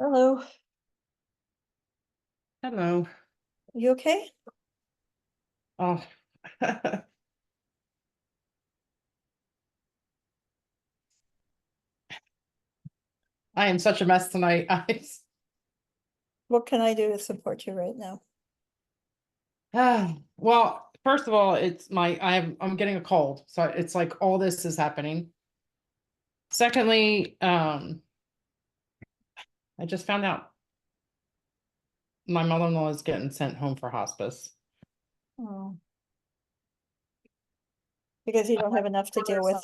Hello, Hello. you okay? Oh, I am such a mess tonight. What can I do to support you right now? Well, first of all, I'm getting a cold, so it's like all this is happening. Secondly, I just found out my mother-in-law is getting sent home for hospice. Oh, because you don't have enough to deal with.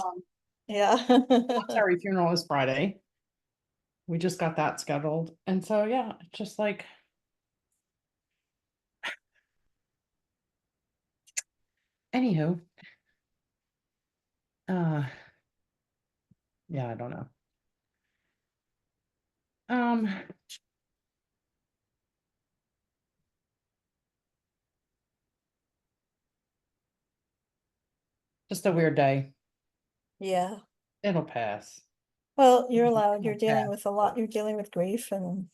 Yeah. Military funeral is Friday. We just got that scheduled, and so yeah, it's just like, anywho, uh, yeah, I don't know. Um, just a weird day. Yeah. It'll pass. Well, you're allowed. You're It'll dealing pass. with a lot. You're dealing with grief and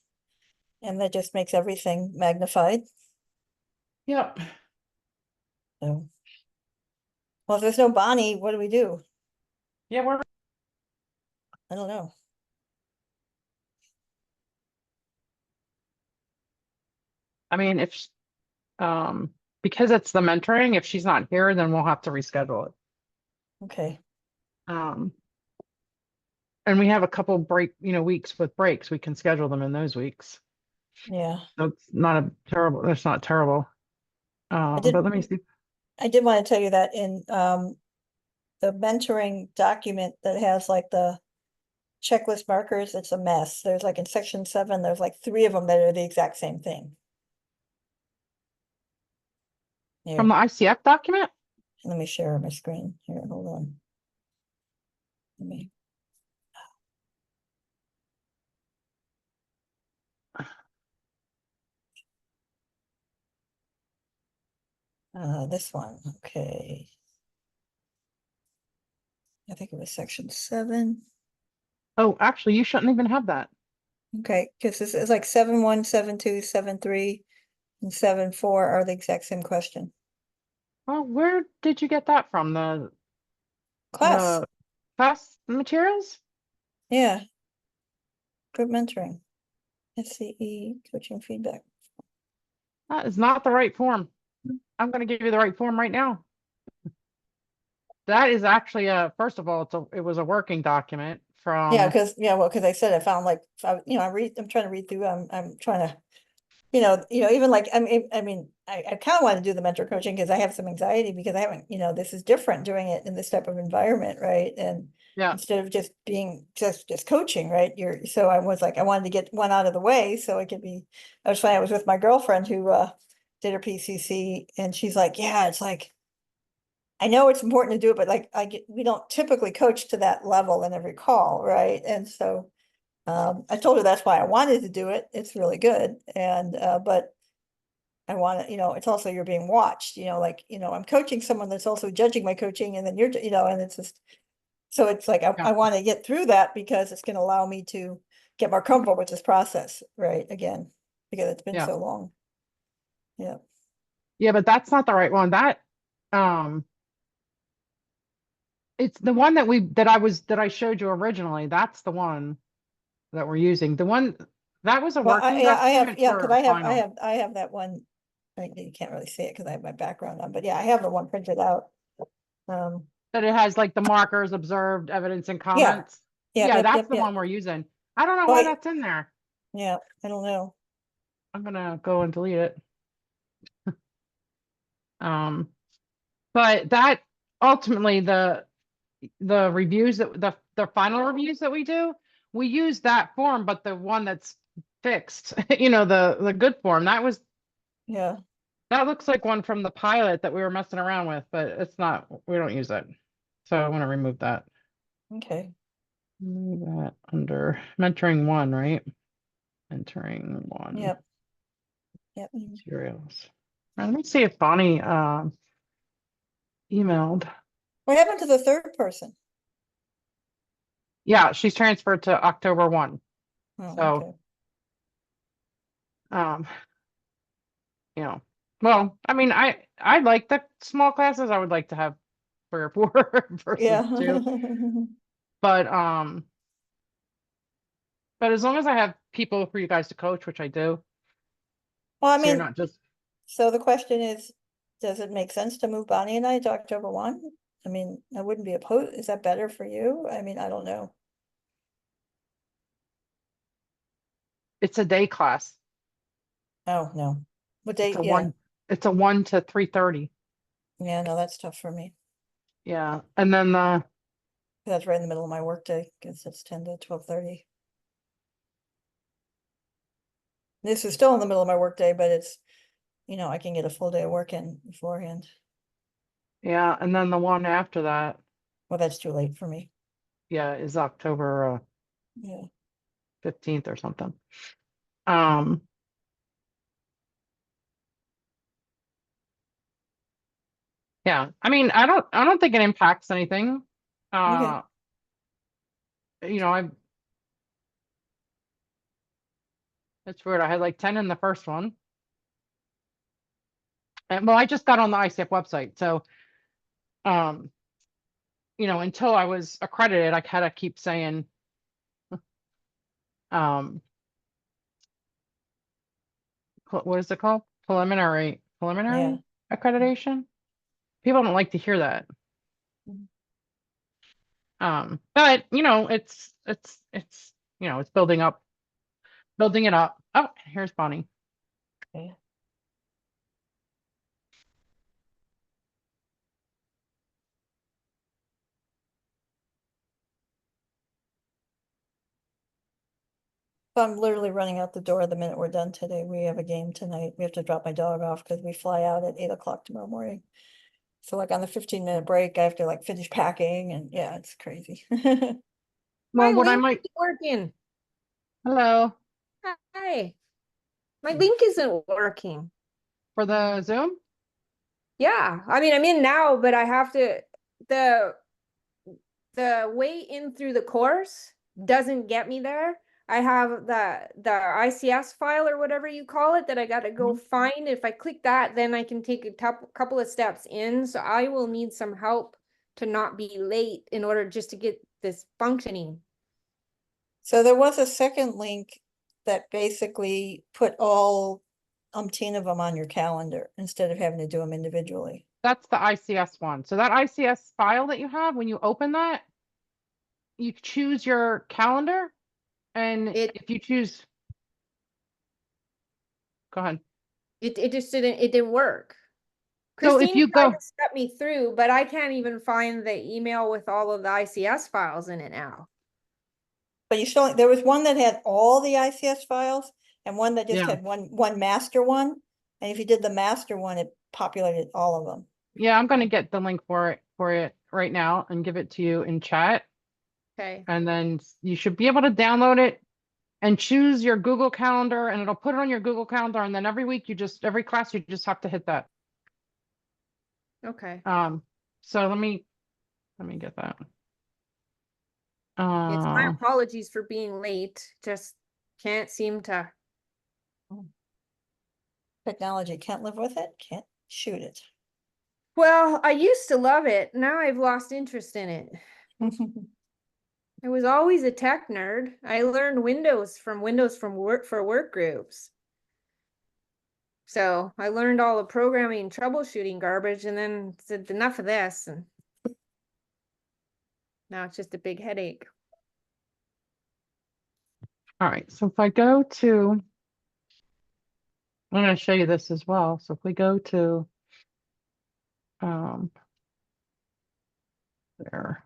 that just makes everything magnified. Yep. So, well, if there's no Bonnie, what do we do? Yeah, we're I don't know. I mean, um, because it's the mentoring, if she's not here, then we'll have to reschedule it. Okay. Um, and we have a couple weeks with breaks. We can schedule them in those weeks. Yeah. That's not a terrible, that's not terrible. I did But let me see. I did want to tell you that in the mentoring document that has like the checklist markers, it's a mess. There's like in section 7, there's like 3 of them that are the exact same thing. From Here, the ICF document? let me share my screen. Here, hold on. Let me. This one, okay. I think it was section 7. Oh, actually, you shouldn't even have that. Okay, because this is like 7.1, 7.2, 7.3, and 7.4 are the exact same question. Oh, where did you get that from? Class, The class materials? yeah, group mentoring, SCE, coaching feedback. That is not the right form. I'm going to give you the right form right now. That is actually first of all, it was a working document Yeah, from, because I said I found like, I'm trying to read through, I'm trying to even like, I kind of want to do the mentor coaching because I have some anxiety because I haven't, this is different doing it in this type of environment, right? And yeah, instead of just being just coaching, right? So I was like, I wanted to get one out of the way so it could be, I was funny, I was with my girlfriend who did her PCC and she's like, yeah, it's like, I know it's important to do it, but like we don't typically coach to that level in every call, right? And so I told her that's why I wanted to do it. It's really good. And but I want to, it's also you're being watched, like, I'm coaching someone that's also judging my coaching and then and it's just, so it's like, yeah, I want to get through that because it's going to allow me to get more comfortable with this process, right? Again, because it's been yeah, so long. Yeah. yeah, but that's not the right one. Um, it's the one that I showed you originally. That's the one that we're using. The one that was a Well, working yeah, I have, document yeah, for because a final. I have that one. You can't really see it because I have my background on, but yeah, I have the one printed out. Um, That it has like the markers, observed, evidence, and yeah, comments. yep, Yeah, yep, that's yep, the yep. one we're using. I don't know Oh, why wait, that's in there. yeah, I don't know. I'm gonna go and delete it. Um, but that ultimately the reviews that the final reviews that we use that form, but the one that's fixed, the good form, Yeah, that looks like one from the pilot that we were messing around with, but it's not, we don't use it. So I want to remove that. okay. Move that under mentoring one, right? Mentoring one Yep, yep. materials. Let me see if Bonnie emailed. What happened to the third person? Yeah, she's transferred to October 1. Oh, So okay. Um, you know, well, I mean, I like the small classes. I would like to have 3 or 4 versus Yeah. 2, but as long as I have people for you guys to coach, which I do, Well, I so you're mean, not just, so the question is, does it make sense to move Bonnie and I to October 1? I mean, I wouldn't be opposed. Is that better for you? I mean, I don't know. it's a day class. Oh, no. What It's day? a Yeah. one, it's a 1 to 3:30. Yeah, no, that's tough for me. Yeah, and then That's right in the middle of my workday, because it's 10 to 12:30. This is still in the middle of my workday, but it's, I can get a full day of work in beforehand. yeah, and then the one after that, Well, that's too late for me. yeah, is October Yeah. 15th or something. Um, yeah, I mean, I don't think it impacts anything. Okay. Uh, I it's weird. I had like 10 in the first one. And well, I just got on the ICF website. So, um, until I was accredited, I had to keep saying, um, what is it called? Yeah. Preliminary accreditation. People don't like to hear that. Mhm. But it's building it up. Oh, here's Bonnie. Okay. So I'm literally running out the door the minute we're done today. We have a game tonight. We have to drop my dog off because we fly out at 8 o'clock tomorrow morning. So like on the 15-minute break, I have to like finish packing and yeah, it's crazy. Well, My what I link might, isn't working. hello, Hi. My link isn't working. for the Zoom? Yeah. I mean, I'm in now, but I have to the the way in through the course doesn't get me there. I have the ICS file or whatever you call it that I got to go find. If I click that, then I can take a couple of steps in. So I will need some help to not be late in order just to get this functioning. So there was a second link that basically put all umpteen of them on your calendar instead of having to do them individually. That's the ICS one. So that ICS file that you have, when you open that, you choose your calendar, and It if you choose, go ahead. it just didn't work. So if Christine you tried go, to step me through, but I can't even find the email with all of the ICS files in it now. But you still, there was one that had all the ICS files and one that just yeah, had one master one. And if you did the master one, it populated all of them. yeah, I'm gonna get the link for it right now and give it to you in chat. Okay. And then you should be able to download it and choose your Google Calendar, and it'll put it on your Google Calendar. And then every class, you just have to hit that. Okay. So let me get that. It's my apologies for being late. Just can't seem to. Technology can't live with it, can't shoot it. Well, I used to love it. Now I've lost interest in it. I was always a tech nerd. I learned Windows from work groups. So I learned all the programming troubleshooting garbage and then said enough of this, and now it's just a big headache. All right, so if I go to, I'm going to show you this as well. So if we go to, there.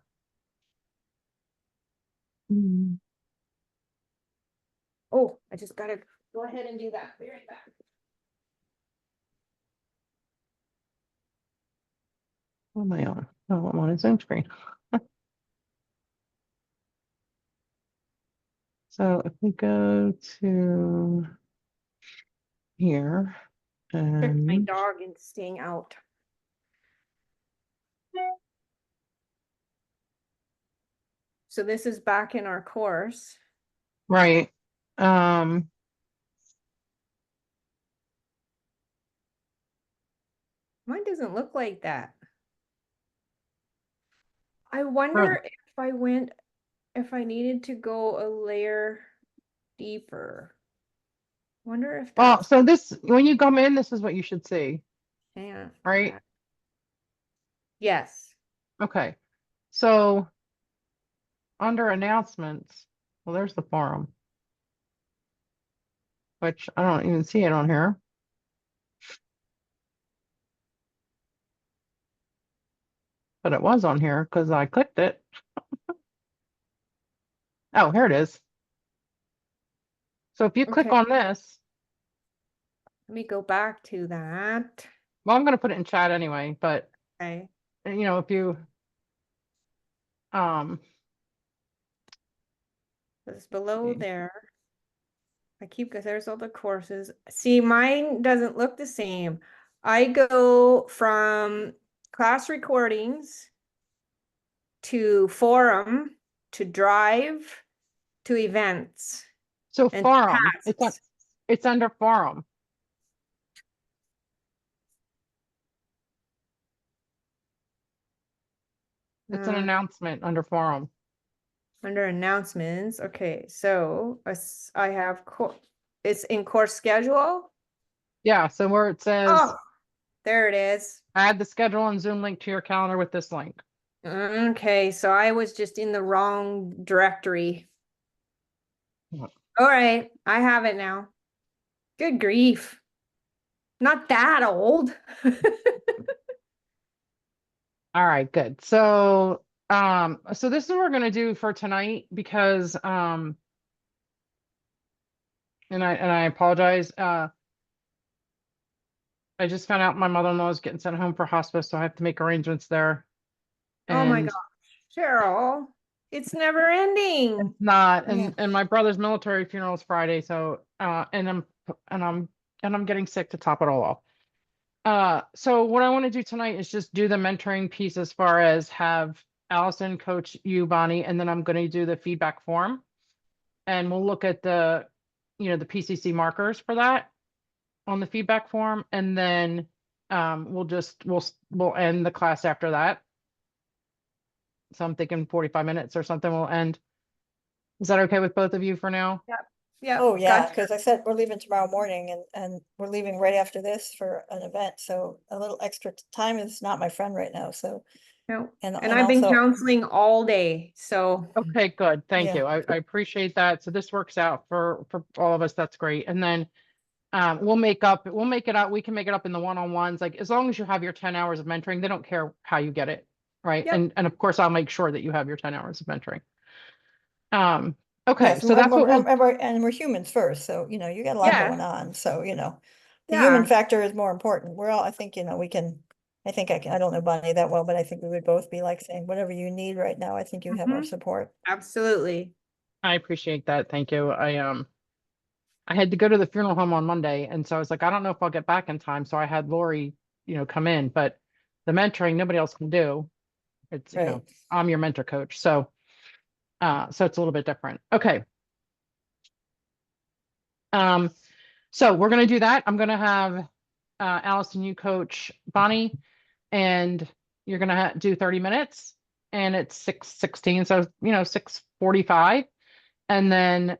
Oh, I just gotta go ahead and do that. Be right back. What am I on? Oh, I'm on a Zoom screen. So if we go to here Tricked my and dog into staying out. So this is back in our course. right, Mine doesn't look like that. I wonder if I needed to go a layer deeper. Wonder if Well, that's, so this, when you come in, this is what you should see, hang on. right? Yes. Okay. So under announcements, well, there's the forum, which I don't even see it on here. But it was on here because I clicked it. Oh, here it is. So if you click Okay. on this, Let me go back to that. well, I'm going to put it in chat anyway, but Okay. you know, if you, It's below see. there. Because there's all the courses. See, mine doesn't look the same. I go from class recordings to forum to drive to events So and forum, tasks. it's under forum. It's an Uh, announcement under forum. under announcements. Okay, so I have it's in course schedule. Yeah, so where it says Oh, there it is. add the schedule and Zoom link to your calendar with this link. Okay, so I was just in the wrong directory. What? All right, I have it now. Good grief. Not that old. All right, good. So, so this is what we're going to do for tonight because, and I apologize. I just found out my mother-in-law is getting sent home for hospice, so I have to make arrangements there. Oh my And gosh, Cheryl, it's never ending. it's not, Yeah. and my brother's military funeral is Friday, so and I'm and I'm getting sick to top it all off. So what I want to do tonight is just do the mentoring piece as far as have Allison coach you, Bonnie, and then I'm going to do the feedback form. And we'll look at the, you know, the PCC markers for that on the feedback form. And then we'll end the class after that. So I'm thinking 45 minutes or something will end. Is that okay with both of you for now? Yeah, Oh, yeah, gotcha. because I said we're leaving tomorrow morning and we're leaving right after this for an event, so a little extra time is not my friend right now, so. No. And I've been also, counseling all day, so Okay, good. Thank Yeah. you. I appreciate that. So this works out for all of us. That's great. And then we'll make it up. We can make it up in the one-on-ones. Like as long as you have your 10 hours of mentoring, they don't care how you get it. Right. Yep. And of course I'll make sure that you have your 10 hours of mentoring. Okay, yes, so that's what we'll, and we're humans first, so, you got a lot Yeah. going on, so, the Yeah. human factor is more important. We're all, I think, we can, I think I don't know Bonnie that well, but I think we would both be like saying, whatever you need right now, I think you have our Mhm. support. Absolutely. I appreciate that. Thank you. I had to go to the funeral home on Monday. And so I was like, I don't know if I'll get back in time. So I had Lori, come in, but the mentoring, nobody else can do. It's, Right. I'm your mentor coach. So it's a little bit different. Okay. So we're going to do that. I'm going to have Allison, you coach Bonnie, and you're going to do 30 minutes and it's 6:16. So, 6:45. And then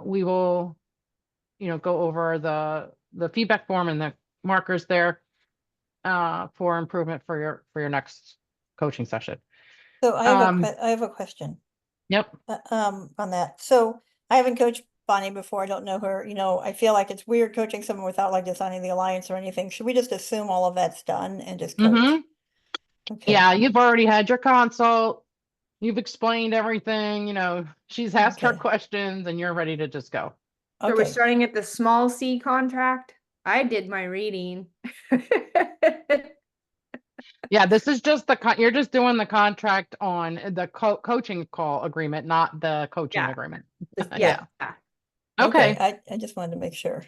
we will, go over the feedback form and the markers there for improvement for your next coaching session. So Um, I have a question. Yep. On that. So I haven't coached Bonnie before. I don't know her, I feel like it's weird coaching someone without like designing the alliance or anything. Should we just assume all of that's done and just coach? Mhm. Okay, Yeah, you've already had your consult. You've explained everything, she's asked her Okay. questions and you're ready to just go. So we're okay. starting at the small C contract. I did my reading. Yeah, this is just you're just doing the contract on the coaching call agreement, not the coaching Yeah. agreement. Yeah. Okay, Okay. I just wanted to make sure.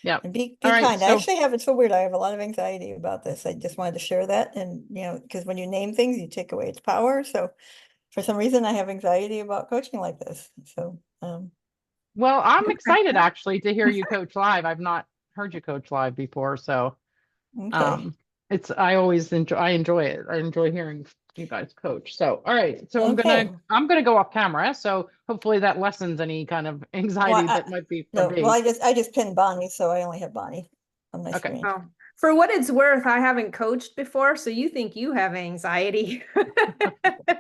Yeah. And be All right. kind. I So, actually have, it's so weird. I have a lot of anxiety about this. I just wanted to share that and, because when you name things, you take away its power. So for some reason, I have anxiety about coaching like this. So, well, I'm excited actually to hear you coach live. I've not heard you coach live before. So, okay. um, I always enjoy it. I enjoy hearing you guys coach. So, all right. So Okay. I'm gonna go off camera. So hopefully that lessens any kind of Well, anxiety that might be from no, well, me. I just pinned Bonnie, so I only have Bonnie on my Okay. screen. Oh, for what it's worth, I haven't coached before, so you think you have anxiety.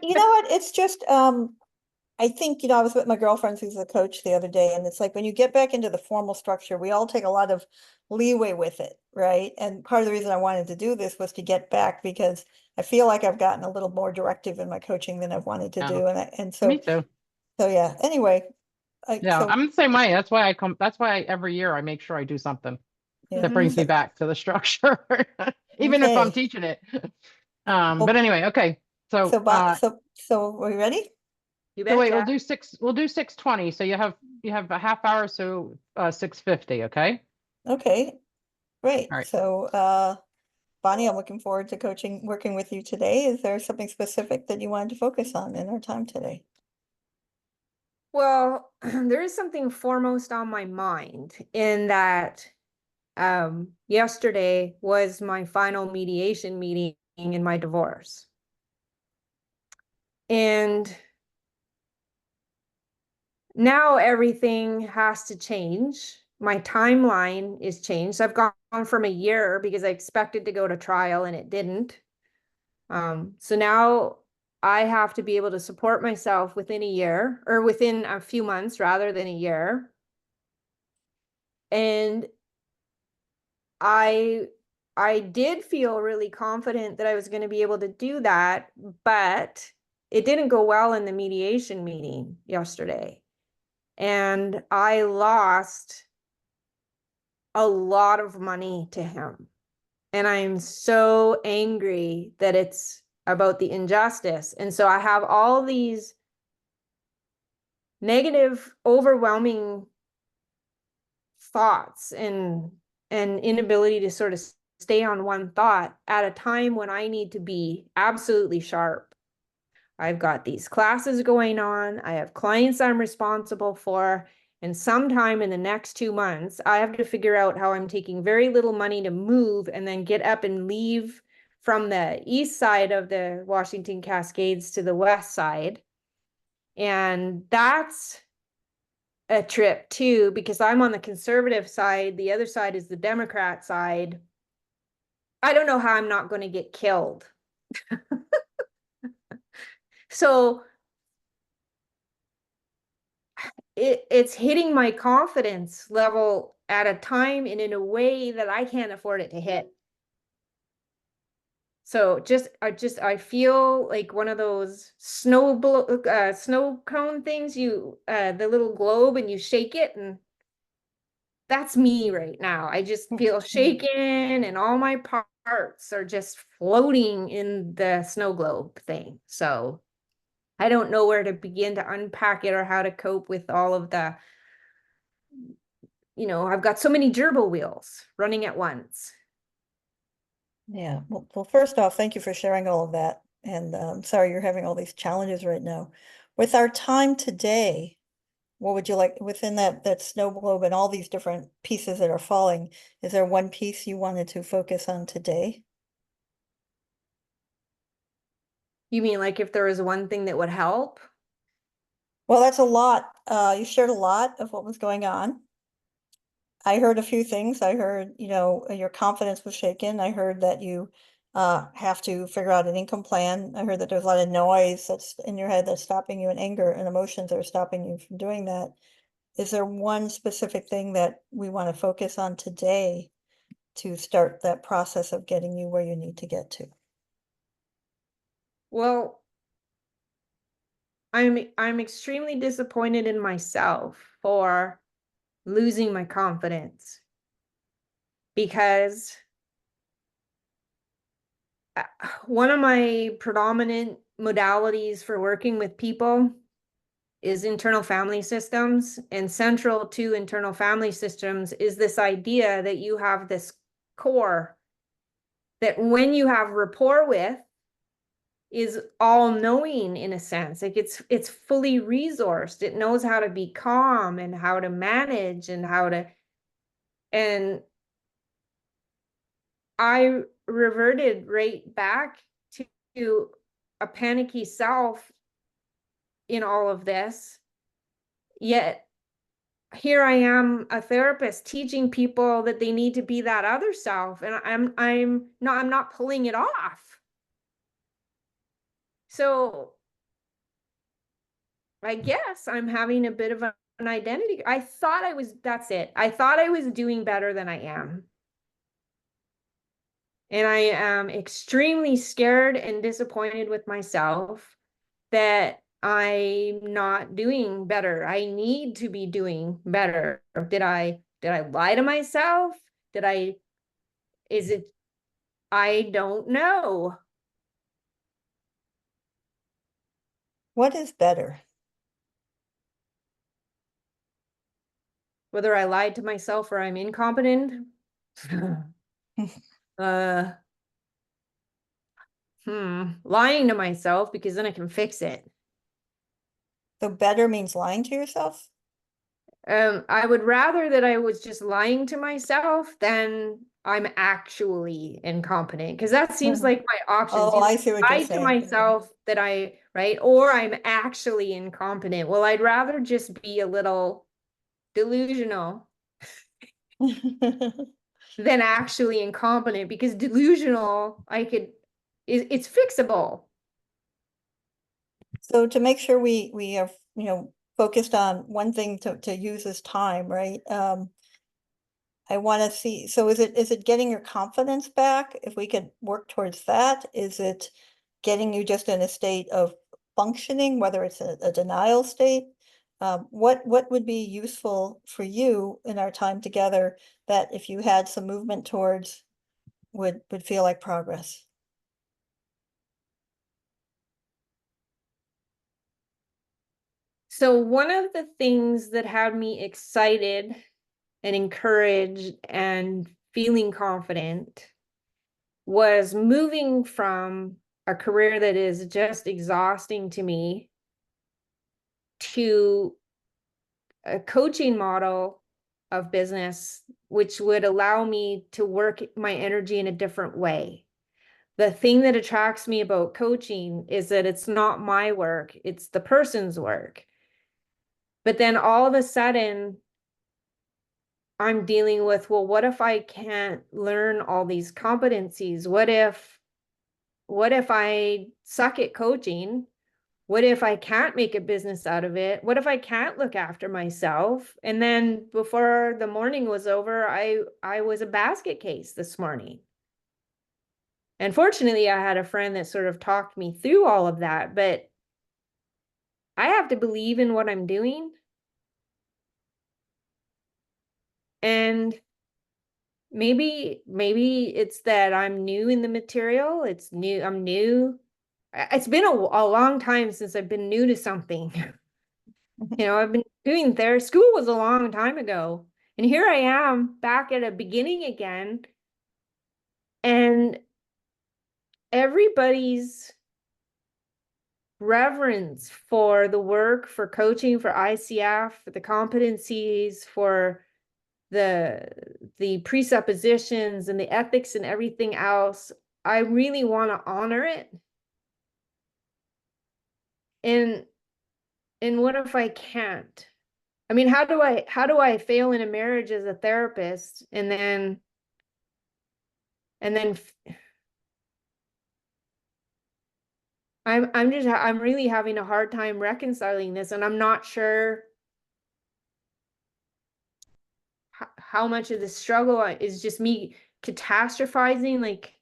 You know what? It's just, I think, I was with my girlfriend who's a coach the other day, and it's like when you get back into the formal structure, we all take a lot of leeway with it, right? And part of the reason I wanted to do this was to get back because I feel like I've gotten a little more directive in my coaching than I've wanted to Yeah. do. And Me so, too. yeah, anyway, Yeah, I'm the same way. That's why that's why every year I make sure I do something yeah. that brings me So- back to the structure, even if I'm Okay, teaching it. well, But anyway, okay. So, so are we ready? You so wait, betcha. we'll do 6:20. So you have a half hour, so 6:50, okay? Okay, great. All right. So, Bonnie, I'm looking forward to working with you today. Is there something specific that you wanted to focus on in our time today? Well, there is something foremost on my mind in that yesterday was my final mediation meeting in my divorce. And now everything has to change. My timeline is changed. I've gone from a year because I expected to go to trial and it didn't. So now I have to be able to support myself within a year or within a few months rather than a year. And I I did feel really confident that I was going to be able to do that, but it didn't go well in the mediation meeting yesterday. And I lost a lot of money to him. And I'm so angry that it's about the injustice. And so I have all these negative, overwhelming thoughts and inability to sort of stay on one thought at a time when I need to be absolutely sharp. I've got these classes going on. I have clients I'm responsible for. And sometime in the next 2 months, I have to figure out how I'm taking very little money to move and then get up and leave from the east side of the Washington Cascades to the west side. And that's a trip too, because I'm on the conservative side. The other side is the Democrat side. I don't know how I'm not going to get killed. So it's hitting my confidence level at a time and in a way that I can't afford it to hit. So I feel like one of those snow cone things, the little globe, and you shake it, and that's me right now. I just feel shaken and all my parts are just floating in the snow globe thing. So I don't know where to begin to unpack it or how to cope with all of the, I've got so many gerbil wheels running at once. Yeah, well, first off, thank you for sharing all of that. And sorry you're having all these challenges right now. With our time today, what would you like within that snow globe and all these different pieces that are falling? Is there one piece you wanted to focus on today? You mean like if there was one thing that would help? Well, that's a lot. You shared a lot of what was going on. I heard a few things. I heard, your confidence was shaken. I heard that you have to figure out an income plan. I heard that there's a lot of noise that's in your head that's stopping you and anger and emotions that are stopping you from doing that. Is there one specific thing that we want to focus on today to start that process of getting you where you need to get to? Well, I'm extremely disappointed in myself for losing my confidence because one of my predominant modalities for working with people is internal family systems, and central to internal family systems is this idea that you have this core that when you have rapport with is all knowing in a sense. Like it's fully resourced. It knows how to be calm and how to manage and how to, and I reverted right back to a panicky self in all of this. Yet here I am, a therapist, teaching people that they need to be that other self, and I'm not pulling it off. So I guess I'm having a bit of an identity. I thought I was, that's it. I thought I was doing better than I am. And I am extremely scared and disappointed with myself that I'm not doing better. I need to be doing better. Did I lie to myself? Is it, I don't know. What is better? Whether I lied to myself or I'm incompetent. uh lying to myself, because then I can fix it. So better means lying to yourself? I would rather that I was just lying to myself than I'm actually incompetent, because that seems like my options. Oh, Either I see what you're lie to saying. myself that I, right, or I'm actually incompetent. Well, I'd rather just be a little delusional than actually incompetent, because delusional, it's fixable. So to make sure we have, focused on one thing to use as time, right? I want to see, so is it getting your confidence back? If we could work towards that, is it getting you just in a state of functioning, whether it's a denial state? What would be useful for you in our time together that if you had some movement towards would feel like progress? So one of the things that had me excited and encouraged and feeling confident was moving from a career that is just exhausting to me to a coaching model of business, which would allow me to work my energy in a different way. The thing that attracts me about coaching is that it's not my work, it's the person's work. But then all of a sudden, I'm dealing with, well, what if I can't learn all these competencies? What if I suck at coaching? What if I can't make a business out of it? What if I can't look after myself? And then before the morning was over, I was a basket case this morning. And fortunately, I had a friend that sort of talked me through all of that, but I have to believe in what I'm doing. And maybe it's that I'm new in the material. I'm new. It's been a long time since I've been new to something. I've been doing therapy. School was a long time ago. And here I am back at a beginning again. And everybody's reverence for the work, for coaching, for ICF, for the competencies, for the presuppositions and the ethics and everything else, I really want to honor it. And what if I can't? I mean, how do I fail in a marriage as a therapist and then I'm really having a hard time reconciling this, and I'm not sure how much of the struggle is just me catastrophizing. Like,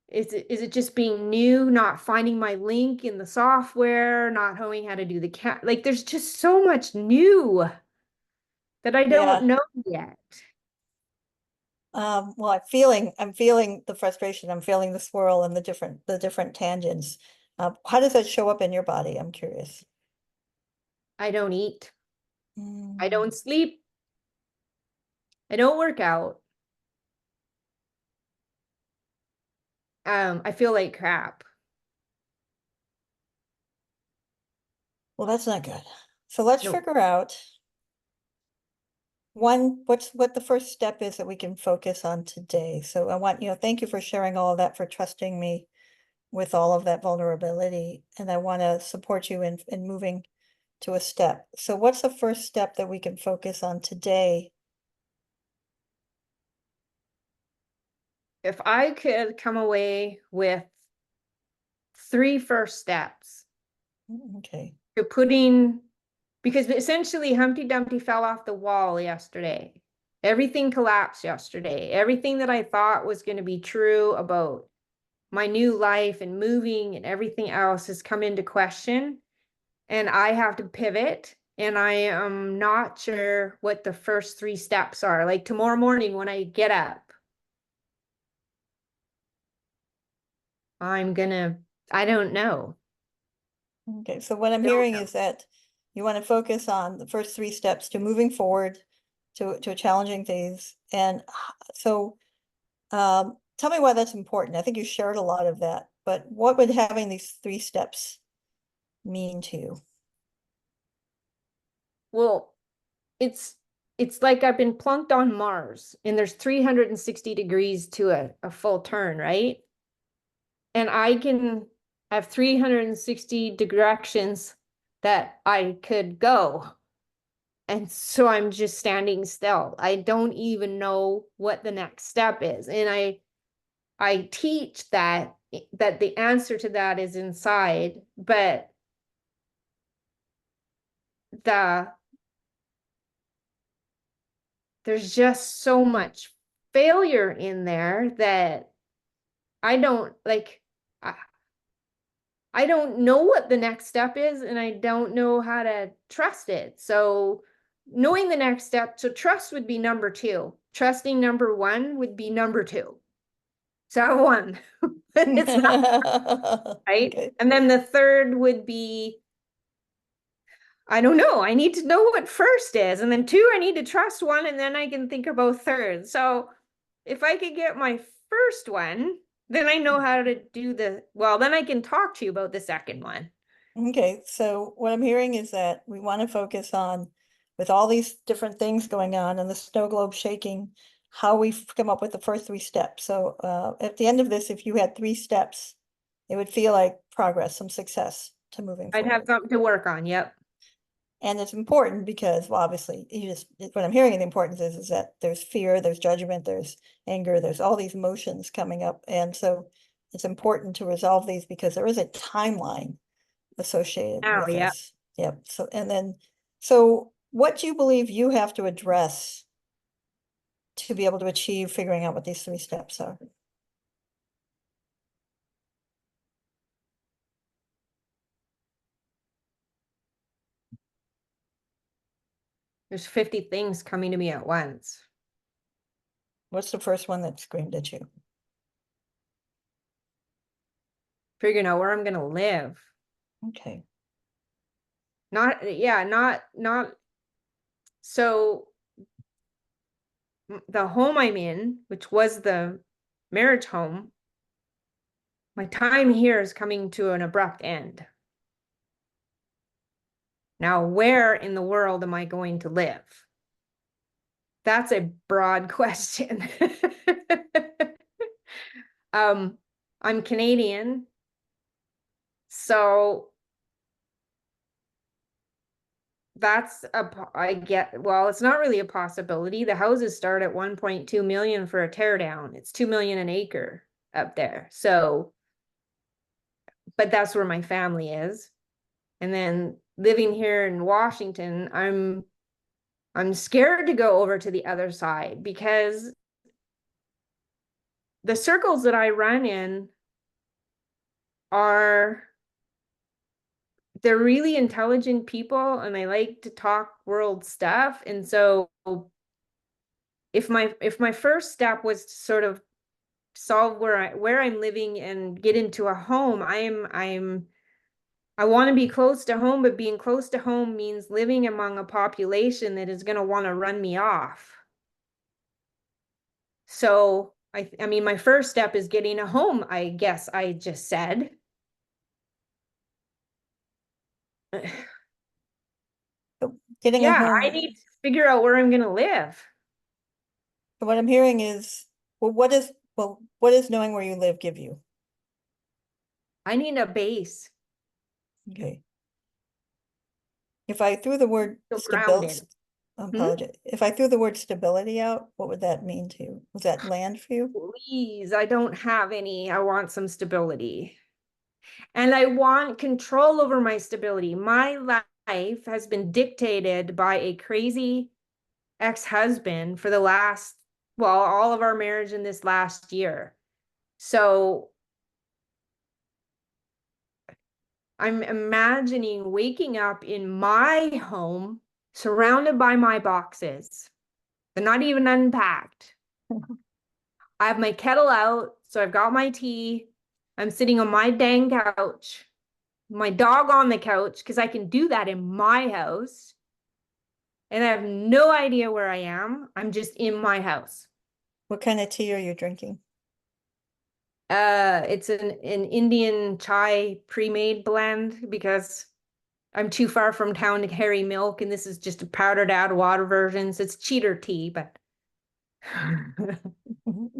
is it just being new, not finding my link in the software, not knowing how to do the like, there's just so much new that I don't Yeah. know yet. Well, I'm feeling the frustration, I'm feeling the swirl and the different tangents. How does that show up in your body? I'm curious. I don't eat. I Mm. don't sleep. I don't work out. I feel like crap. Well, that's not good. So let's No. figure out what the first step is that we can focus on today. So I want, thank you for sharing all of that, for trusting me with all of that vulnerability. And I want to support you in moving to a step. So what's the first step that we can focus on today? If I could come away with 3 first steps Okay. to putting, because essentially Humpty Dumpty fell off the wall yesterday. Everything collapsed yesterday. Everything that I thought was going to be true about my new life and moving and everything else has come into question. And I have to pivot. And I am not sure what the first 3 steps are. Like tomorrow morning when I get up, I don't know. Okay, so what I'm Don't hearing know. is that you want to focus on the first 3 steps to moving forward to a challenging phase. And so tell me why that's important. I think you shared a lot of that, but what would having these 3 steps mean to you? Well, it's like I've been plunked on Mars and there's 360 degrees to a full turn, right? And I can have 360 directions that I could go. And so I'm just standing still. I don't even know what the next step is. And I teach that the answer to that is inside, but there's just so much failure in there that I don't like. I don't know what the next step is, and I don't know how to trust it. So knowing the next step, so trust would be number 2. Trusting number 1 would be number 2. So 1. It's not right. Okay. And then the third would be, I don't know. I need to know what first is. And then 2, I need to trust 1, and then I can think about third. So if I could get my first one, then I know how to do then I can talk to you about the second one. Okay, so what I'm hearing is that we want to focus on, with all these different things going on and the snow globe shaking, how we've come up with the first 3 steps. So at the end of this, if you had 3 steps, it would feel like progress, some success to moving I'd have forward. something to work on. Yep. And it's important because, well, obviously, what I'm hearing, the importance is that there's fear, there's judgment, there's anger, there's all these emotions coming up. And so it's important to resolve these because there is a timeline associated Oh, with yeah. this. Yep. So what do you believe you have to address to be able to achieve figuring out what these 3 steps are? There's 50 things coming to me at once. What's the first one that screamed at you? Figuring out where I'm going to live. Okay. Not. So the home I'm in, which was the marriage home, my time here is coming to an abrupt end. Now, where in the world am I going to live? That's a broad question. I'm Canadian, so it's not really a possibility. The houses start at 1.2 million for a tear down. It's 2 million an acre up there. So, but that's where my family is. And then living here in Washington, I'm scared to go over to the other side because the circles that I run in they're really intelligent people and they like to talk world stuff. And so if my first step was to sort of solve where I'm living and get into a home, I want to be close to home, but being close to home means living among a population that is going to want to run me off. So I mean, my first step is getting a home, I guess I just said. Getting a Yeah, home. I need figure out where I'm gonna live. What I'm hearing is, what does knowing where you live give you? I need a base. Okay. If I threw the word Feel stability, grounded. I apologize. If I threw the word stability out, what would that mean to you? Was that land for you? Please, I don't have any. I want some stability. And I want control over my stability. My life has been dictated by a crazy ex-husband for the last, well, all of our marriage in this last year. So I'm imagining waking up in my home, surrounded by my boxes. They're not even unpacked. I have my kettle out, so I've got my tea. I'm sitting on my dang couch, my dog on the couch, because I can do that in my house. And I have no idea where I am. I'm just in my house. What kind of tea are you drinking? It's an Indian chai pre-made blend because I'm too far from town to carry milk, and this is just a powdered add water version. So it's cheater tea, but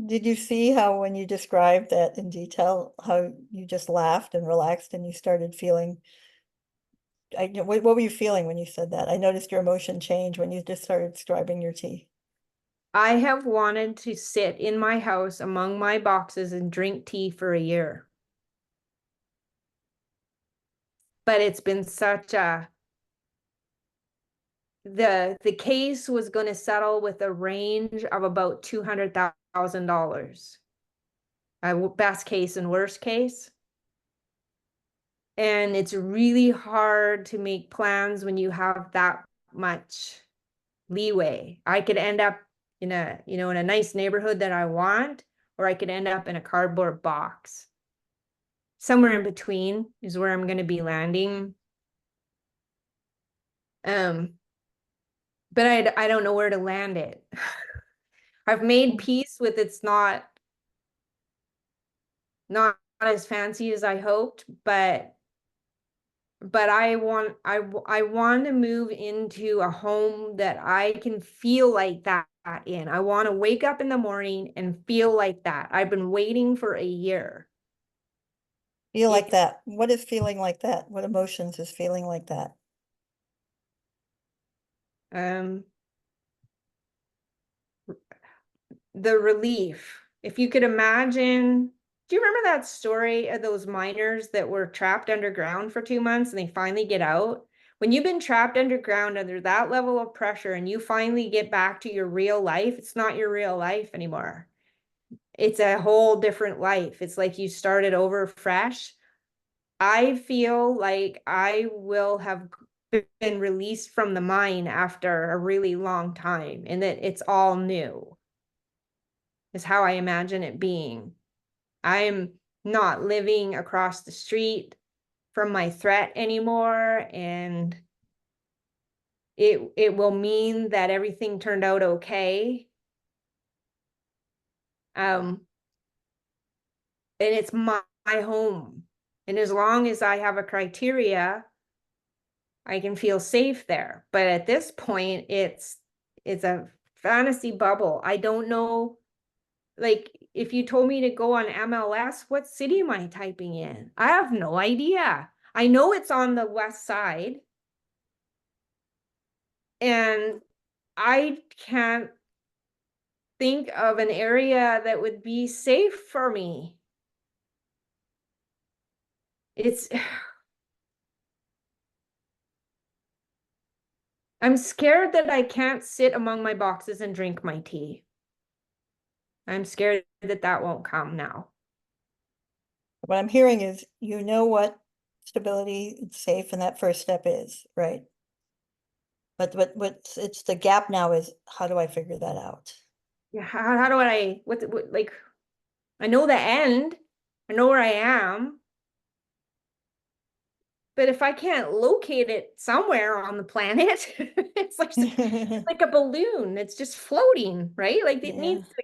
Did you see how when you described that in detail, how you just laughed and relaxed and you started feeling, what were you feeling when you said that? I noticed your emotion change when you just started describing your tea. I have wanted to sit in my house among my boxes and drink tea for a year. But it's been such a the case was going to settle with a range of about $200,000. Best case and worst case. And it's really hard to make plans when you have that much leeway. I could end up in a, in a nice neighborhood that I want, or I could end up in a cardboard box. Somewhere in between is where I'm going to be landing. But I don't know where to land it. I've made peace with it's not as fancy as I hoped, but I want to move into a home that I can feel like that in. I want to wake up in the morning and feel like that. I've been waiting for a year. Feel like that. What is feeling like that? What emotions is feeling like that? The relief. If you could imagine, do you remember that story of those miners that were trapped underground for 2 months and they finally get out? When you've been trapped underground under that level of pressure and you finally get back to your real life, it's not your real life anymore. It's a whole different life. It's like you started over fresh. I feel like I will have been released from the mine after a really long time and that it's all new, is how I imagine it being. I'm not living across the street from my threat anymore, and it will mean that everything turned out okay. And it's my home. And as long as I have a criteria, I can feel safe there. But at this point, it's a fantasy bubble. I don't know, like, if you told me to go on MLS, what city am I typing in? I have no idea. I know it's on the west side. And I can't think of an area that would be safe for me. It's I'm scared that I can't sit among my boxes and drink my tea. I'm scared that that won't come now. What I'm hearing is, you know what stability and safe and that first step is, right? But it's the gap now is, how do I figure that out? Yeah, how do I, what, like, I know the end, I know where I am, but if I can't locate it somewhere on the planet, it's like a balloon. It's just floating, right? Like it Yeah. needs to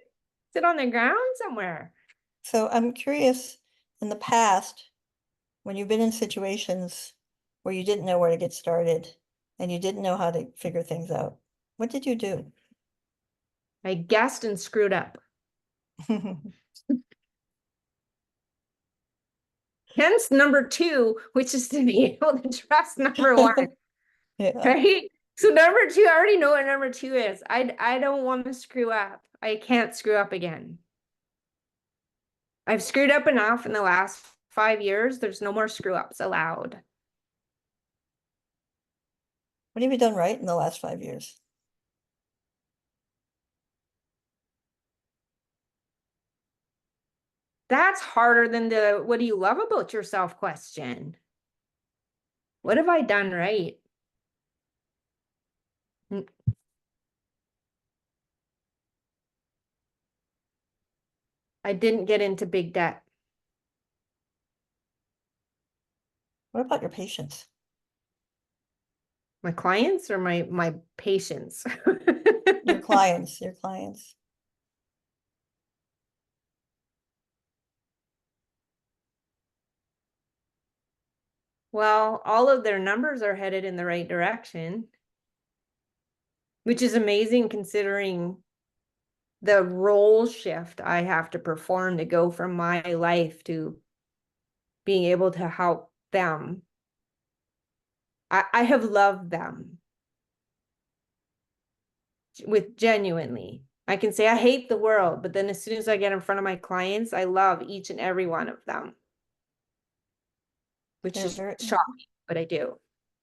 sit on the ground somewhere. So I'm curious, in the past, when you've been in situations where you didn't know where to get started and you didn't know how to figure things out, What did you do? I guessed and screwed up. Hence number 2, which is to be able to trust number 1, Yeah, right? So number 2, I already know what number 2 is. I don't want to screw up. I can't screw up again. I've screwed up enough in the last 5 years. There's no more screw ups allowed. what have you done right in the last 5 years? That's harder than the what do you love about yourself question. What have I done right? I didn't get into big debt. What about your patients? My clients or my patients? Your clients, your clients. Well, all of their numbers are headed in the right direction, which is amazing considering the role shift I have to perform to go from my life to being able to help them. I have loved them with genuinely. I can say I hate the world, but then as soon as I get in front of my clients, I love each and every one of them, which They're is very, shocking, but I do.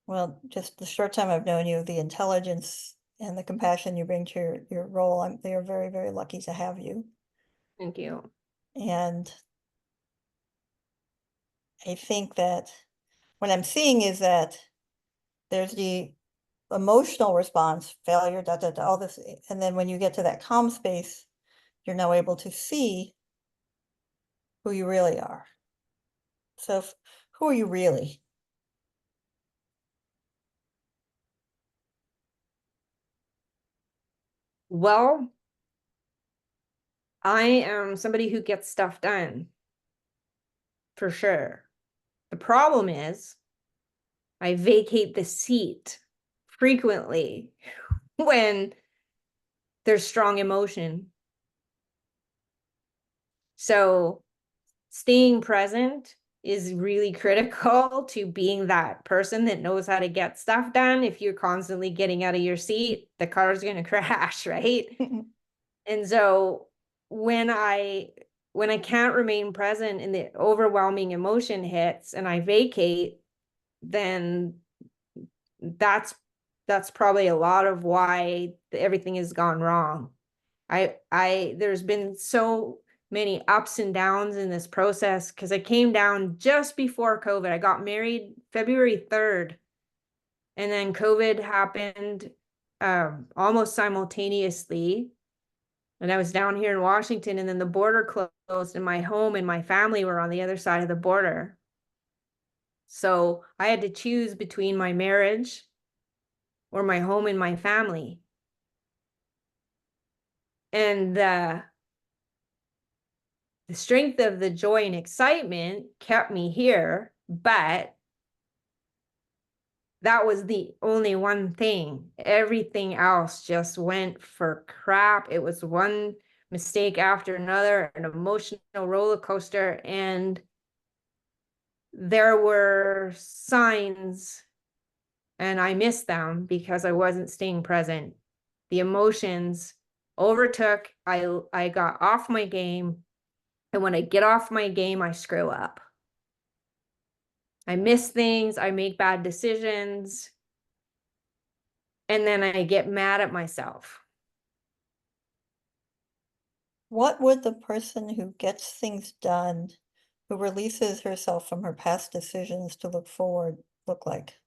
well, just the short time I've known you, the intelligence and the compassion you bring to your role, they are very, very lucky to have you. Thank you. And I think that what I'm seeing is that there's the emotional response, failure, all this, and then when you get to that calm space, you're now able to see who you really are. So who are you really? Well, I am somebody who gets stuff done, for sure. The problem is I vacate the seat frequently when there's strong emotion. So staying present is really critical to being that person that knows how to get stuff done. If you're constantly getting out of your seat, the car's going to crash, right? And so when I can't remain present and the overwhelming emotion hits and I vacate, then that's probably a lot of why everything has gone wrong. There's been so many ups and downs in this process because I came down just before COVID. I got married February 3rd, and then COVID happened almost simultaneously. And I was down here in Washington, and then the border closed, and my home and my family were on the other side of the border. So I had to choose between my marriage or my home and my family. And the strength of the joy and excitement kept me here, but that was the only one thing. Everything else just went for crap. It was one mistake after another, an emotional roller coaster. And there were signs, and I missed them because I wasn't staying present. The emotions overtook. I got off my game. And when I get off my game, I screw up. I miss things, I make bad decisions, and then I get mad at myself. What would the person who gets things done, who releases herself from her past decisions to look forward, look like?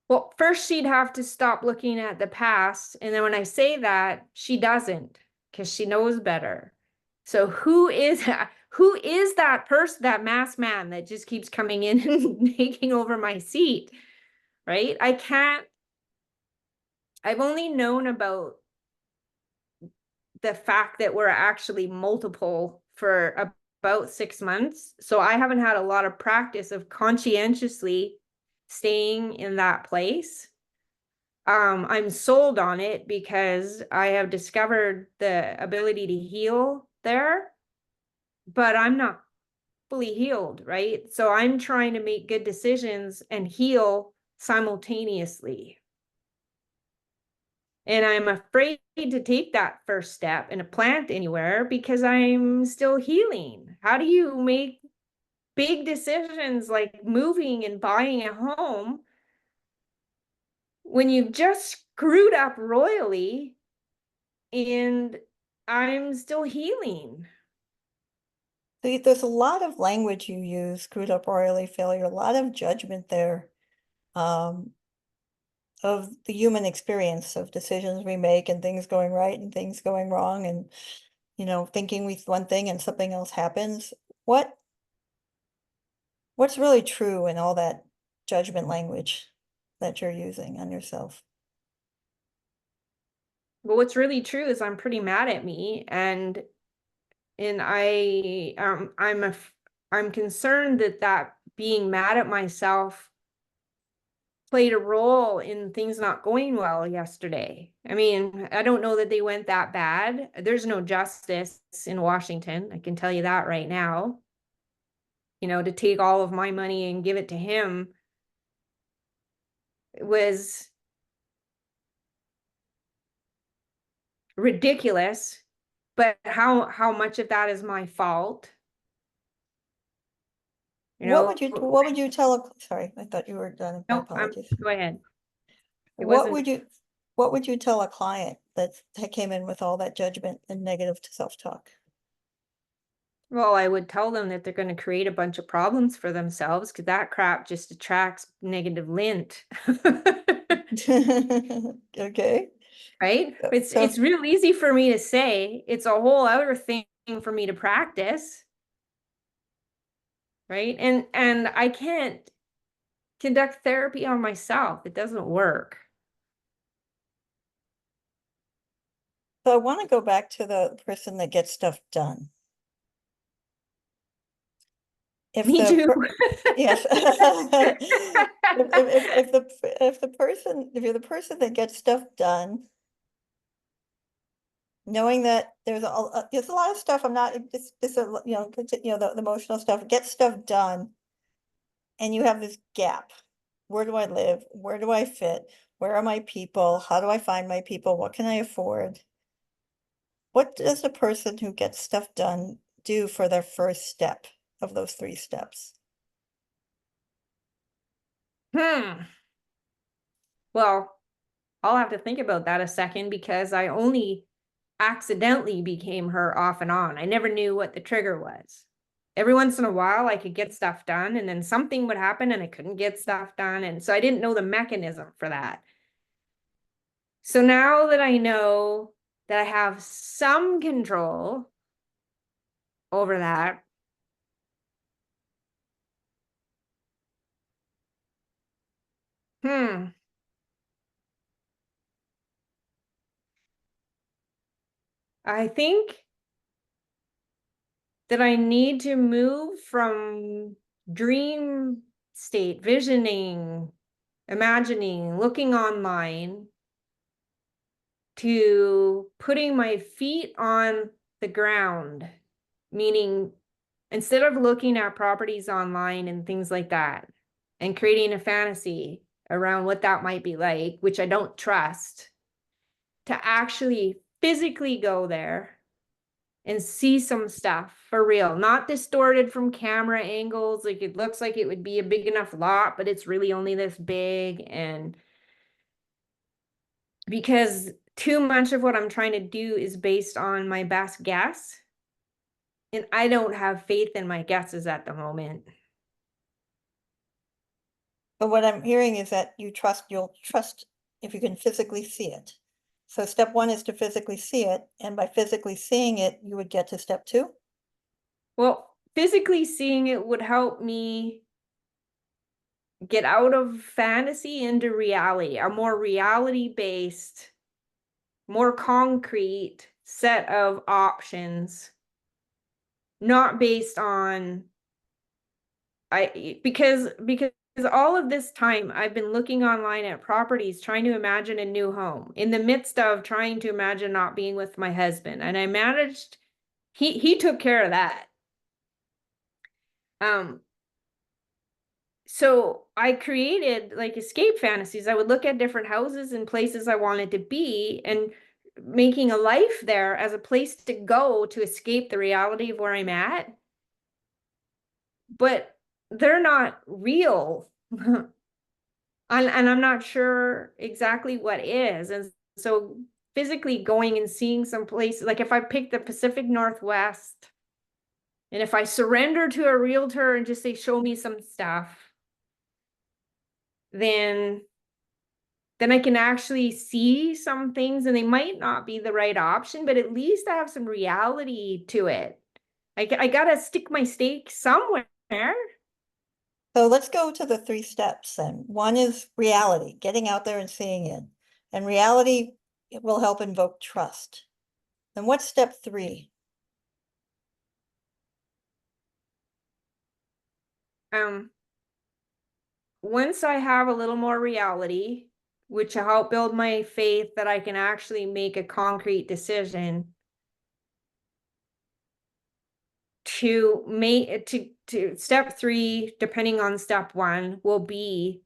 Well, first she'd have to stop looking at the past. And then when I say that, she doesn't, because she knows better. So who is that person, that masked man that just keeps coming in and taking over my seat, right? I've only known about the fact that we're actually multiple for about 6 months. So I haven't had a lot of practice of conscientiously staying in that place. I'm sold on it because I have discovered the ability to heal there, but I'm not fully healed, right? So I'm trying to make good decisions and heal simultaneously. And I'm afraid to take that first step and plant anywhere because I'm still healing. How do you make big decisions like moving and buying a home when you've just screwed up royally and I'm still healing? There's a lot of language you use, screwed up royally, failure, a lot of judgment there. Of the human experience of decisions we make and things going right and things going wrong and, thinking we one thing and something else happens. What's really true in all that judgment language that you're using on yourself? But what's really true is I'm pretty mad at me, and I'm concerned that being mad at myself played a role in things not going well yesterday. I mean, I don't know that they went that bad. There's no justice in Washington. I can tell you that right now. To take all of my money and give it to him was ridiculous. But how much of that is my fault? What would you tell sorry, I thought you were done. My No, apologies. go ahead. It What wasn't. would you tell a client that came in with all that judgment and negative self-talk? Well, I would tell them that they're going to create a bunch of problems for themselves because that crap just attracts negative lint. Okay. Right? It's So, it's real easy for me to say. It's a whole other thing for me to practice. Right? And I can't conduct therapy on myself. It doesn't work. so I want to go back to the person that gets stuff done. If Me the too. yes. If you're the person that gets stuff done, knowing that there's a lot of stuff, I'm not, this, the emotional stuff, get stuff done. And you have this gap. Where do I live? Where do I fit? Where are my people? How do I find my people? What can I afford? What does the person who gets stuff done do for their first step of those 3 steps? Well, I'll have to think about that a second because I only accidentally became her off and on. I never knew what the trigger was. Every once in a while, I could get stuff done, and then something would happen and I couldn't get stuff done. And so I didn't know the mechanism for that. So now that I know that I have some control over that, I think that I need to move from dream state, visioning, imagining, looking online, to putting my feet on the ground, meaning instead of looking at properties online and things like that and creating a fantasy around what that might be like, which I don't trust, to actually physically go there and see some stuff for real, not distorted from camera angles. Like it looks like it would be a big enough lot, but it's really only this big. And because too much of what I'm trying to do is based on my best guess, and I don't have faith in my guesses at the moment. But what I'm hearing is that you'll trust if you can physically see it. So step 1 is to physically see it, and by physically seeing it, you would get to step 2? Well, physically seeing it would help me get out of fantasy into reality, a more reality-based, more concrete set of options, not based on because all of this time I've been looking online at properties, trying to imagine a new home in the midst of trying to imagine not being with my husband. And I managed, he took care of that. So I created like escape fantasies. I would look at different houses and places I wanted to be, and making a life there as a place to go to escape the reality of where I'm at. But they're not real. And I'm not sure exactly what is. And so physically going and seeing some places, like if I pick the Pacific Northwest, and if I surrender to a realtor and just say, show me some stuff, then I can actually see some things, and they might not be the right option, but at least I have some reality to it. I gotta stick my stake somewhere. So let's go to the 3 steps then. One is reality, getting out there and seeing it. And reality, it will help invoke trust. Then what's step 3? Once I have a little more reality, which will help build my faith that I can actually make a concrete decision to make to step 3, depending on step 1, will be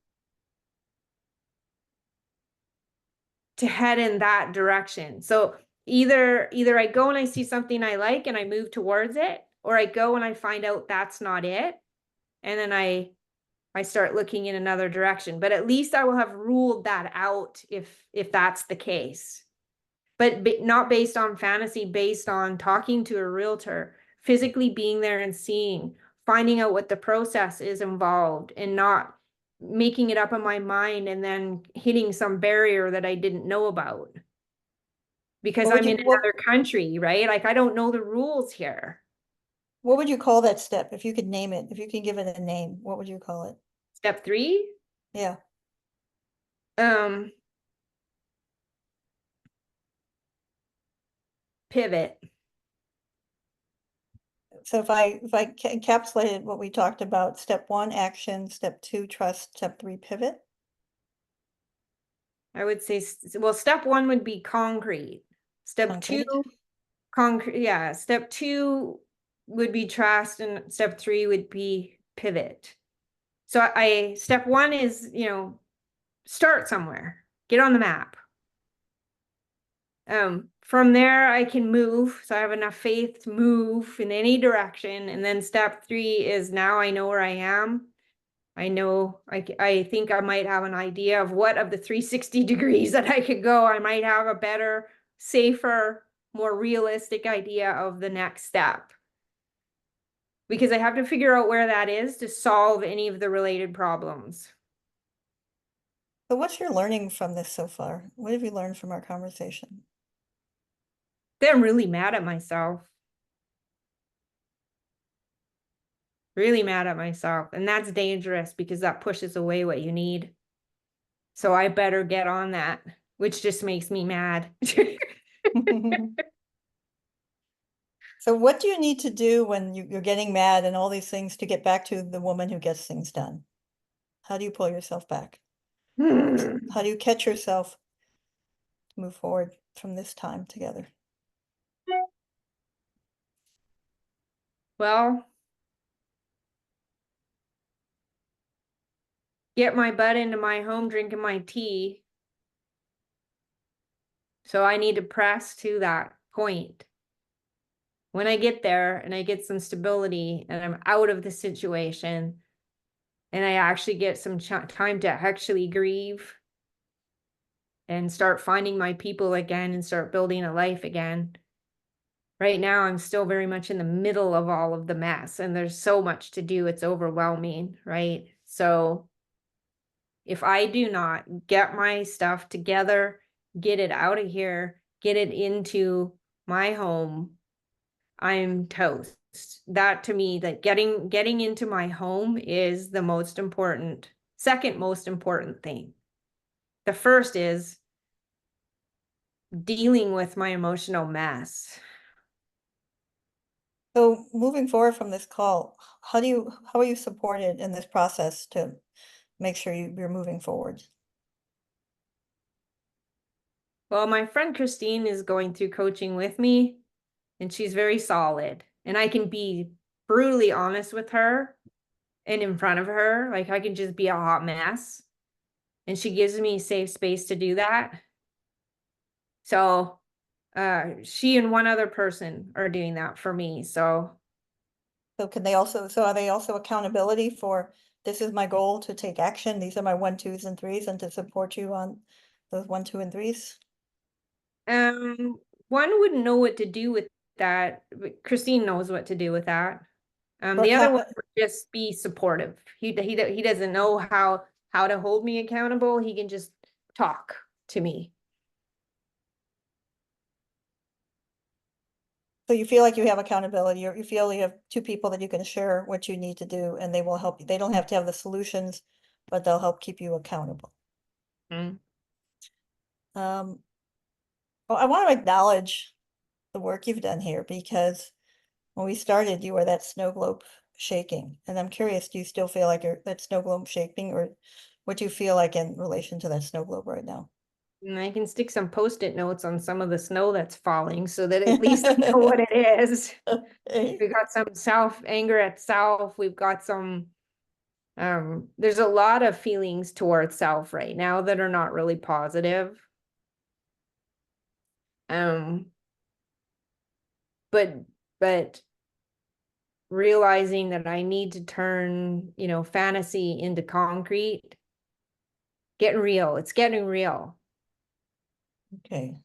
to head in that direction. So either I go and I see something I like and I move towards it, or I go and I find out that's not it, and then I start looking in another direction. But at least I will have ruled that out if that's the case. But not based on fantasy, based on talking to a realtor, physically being there and seeing, finding out what the process is involved, and not making it up in my mind and then hitting some barrier that I didn't know about. Because I'm in another country, right? Like I don't know the rules here. What would you call that step? If you could name it, if you can give it a name, what would you call it? Step 3? Yeah. Pivot. So if I encapsulated what we talked about, step 1, action, step 2, trust, step 3, pivot. I would say, well, step 1 would be concrete. Step 2, concrete. Yeah. Step 2 would be trust, and step 3 would be pivot. So step 1 is, start somewhere, get on the map. From there I can move. So I have enough faith to move in any direction. And then step 3 is, now I know where I am. I know, I think I might have an idea of what of the 360 degrees that I could go. I might have a better, safer, more realistic idea of the next step. Because I have to figure out where that is to solve any of the related problems. So what's your learning from this so far? What have you learned from our conversation? I'm really mad at myself. Really mad at myself. And that's dangerous because that pushes away what you need. So I better get on that, which just makes me mad. So what do you need to do when you're getting mad and all these things to get back to the woman who gets things done? How do you pull yourself back? How do you catch yourself to move forward from this time together? Well, get my butt into my home drinking my tea. So I need to press to that point. When I get there and I get some stability and I'm out of the situation and I actually get some time to actually grieve and start finding my people again and start building a life again. Right now, I'm still very much in the middle of all of the mess, and there's so much to do. It's overwhelming, right? So if I do not get my stuff together, get it out of here, get it into my home, I'm toast. That to me, that getting into my home is the most important, second most important thing. The first is dealing with my emotional mess. So moving forward from this call, how are you supported in this process to make sure you're moving forward. Well, my friend Christine is going through coaching with me, and she's very solid. And I can be brutally honest with her and in front of her. Like, I can just be a hot mess. And she gives me safe space to do that. So she and one other person are doing that for me. So So can they also, so are they also accountability for, this is my goal to take action, these are my 1, 2s, and 3s, and to support you on those 1, 2, and 3s? one wouldn't know what to do with that, but Christine knows what to do with that. For The other one account- would just be supportive. He doesn't know how to hold me accountable. He can just talk to me. So you feel like you have accountability, or you feel you have 2 people that you can share what you need to do, and they will help you. They don't have to have the solutions, but they'll help keep you accountable. Mm. Well, I want to acknowledge the work you've done here, because when we started, you were that snow globe shaking. And I'm curious, do you still feel like you're that snow globe shaking, or what do you feel like in relation to that snow globe right now? And I can stick some Post-it notes on some of the snow that's falling so that at least I know what it is. Okay. We got some anger at self. We've got some, there's a lot of feelings towards self right now that are not really positive. But realizing that I need to turn, fantasy into concrete, getting real. It's getting real. Okay.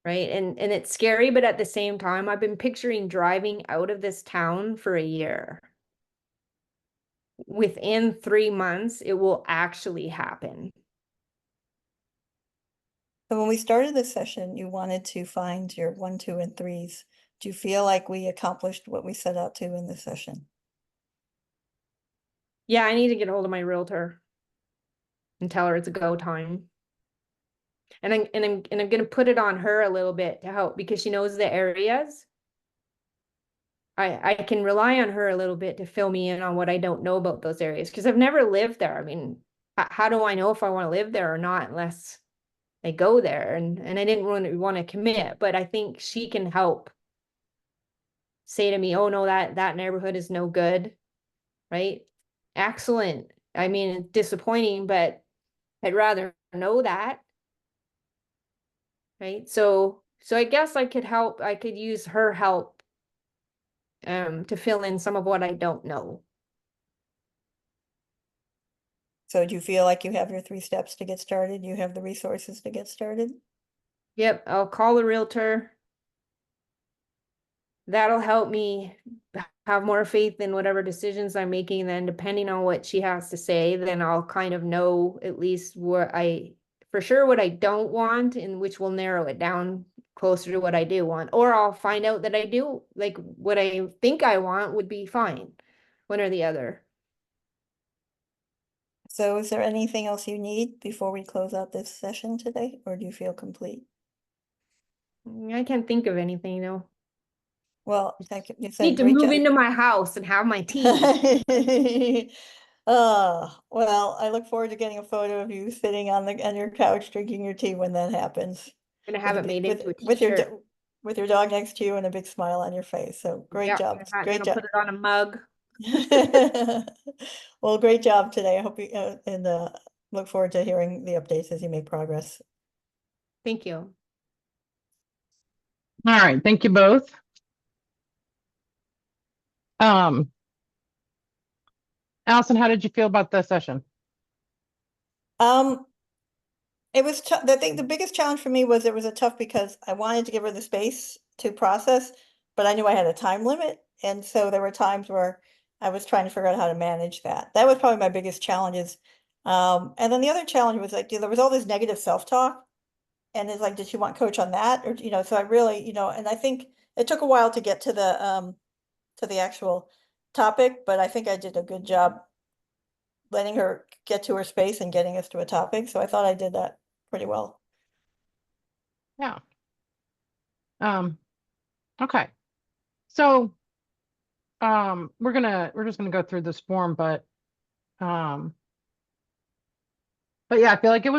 Right. And it's scary, but at the same time, I've been picturing driving out of this town for a year. Within 3 months, it will actually happen. So when we started this session, you wanted to find your 1, 2, and 3s. Do you feel like we accomplished what we set out to in this session? Yeah, I need to get a hold of my realtor and tell her it's a go time. And I'm gonna put it on her a little bit to help, because she knows the areas. I can rely on her a little bit to fill me in on what I don't know about those areas, because I've never lived there. I mean, how do I know if I want to live there or not unless I go there? And I didn't want to commit, but I think she can help say to me, oh no, that neighborhood is no good, right? Excellent. I mean, it's disappointing, but I'd rather know that. Right. So I guess I could use her help to fill in some of what I don't know. So do you feel like you have your 3 steps to get started? You have the resources to get started? Yep, I'll call the realtor. That'll help me have more faith in whatever decisions I'm making. And then depending on what she has to say, then I'll kind of know at least what for sure what I don't want, and which will narrow it down closer to what I do want. Or I'll find out that I do, like, what I think I want would be fine, one or the other. So is there anything else you need before we close out this session today, or do you feel complete? I can't think of anything, though. Well, thank you. You said Need to great move job. into my house and have my tea. Well, I look forward to getting a photo of you sitting on your couch drinking your tea when that happens. I'm gonna have it made into a With your t-shirt. with your dog next to you and a big smile on your face. So great Yeah, job. Great gonna job. put it on a mug. Well, great job today. I hope you and look forward to hearing the updates as you make progress. Thank you. All right, thank you both. Allison, how did you feel about the session? It was tough. The biggest challenge for me was it was a tough, because I wanted to give her the space to process, but I knew I had a time limit. And so there were times where I was trying to figure out how to manage that. That was probably my biggest challenges. And then the other challenge was like, there was all this negative self-talk. And it's like, did she want coach on that? Or, so I really, and I think it took a while to get to the actual topic, but I think I did a good job letting her get to her space and getting us to a topic. So I thought I did that pretty well. Yeah. Okay. So, we're just gonna go through this form, but, But yeah, I feel like it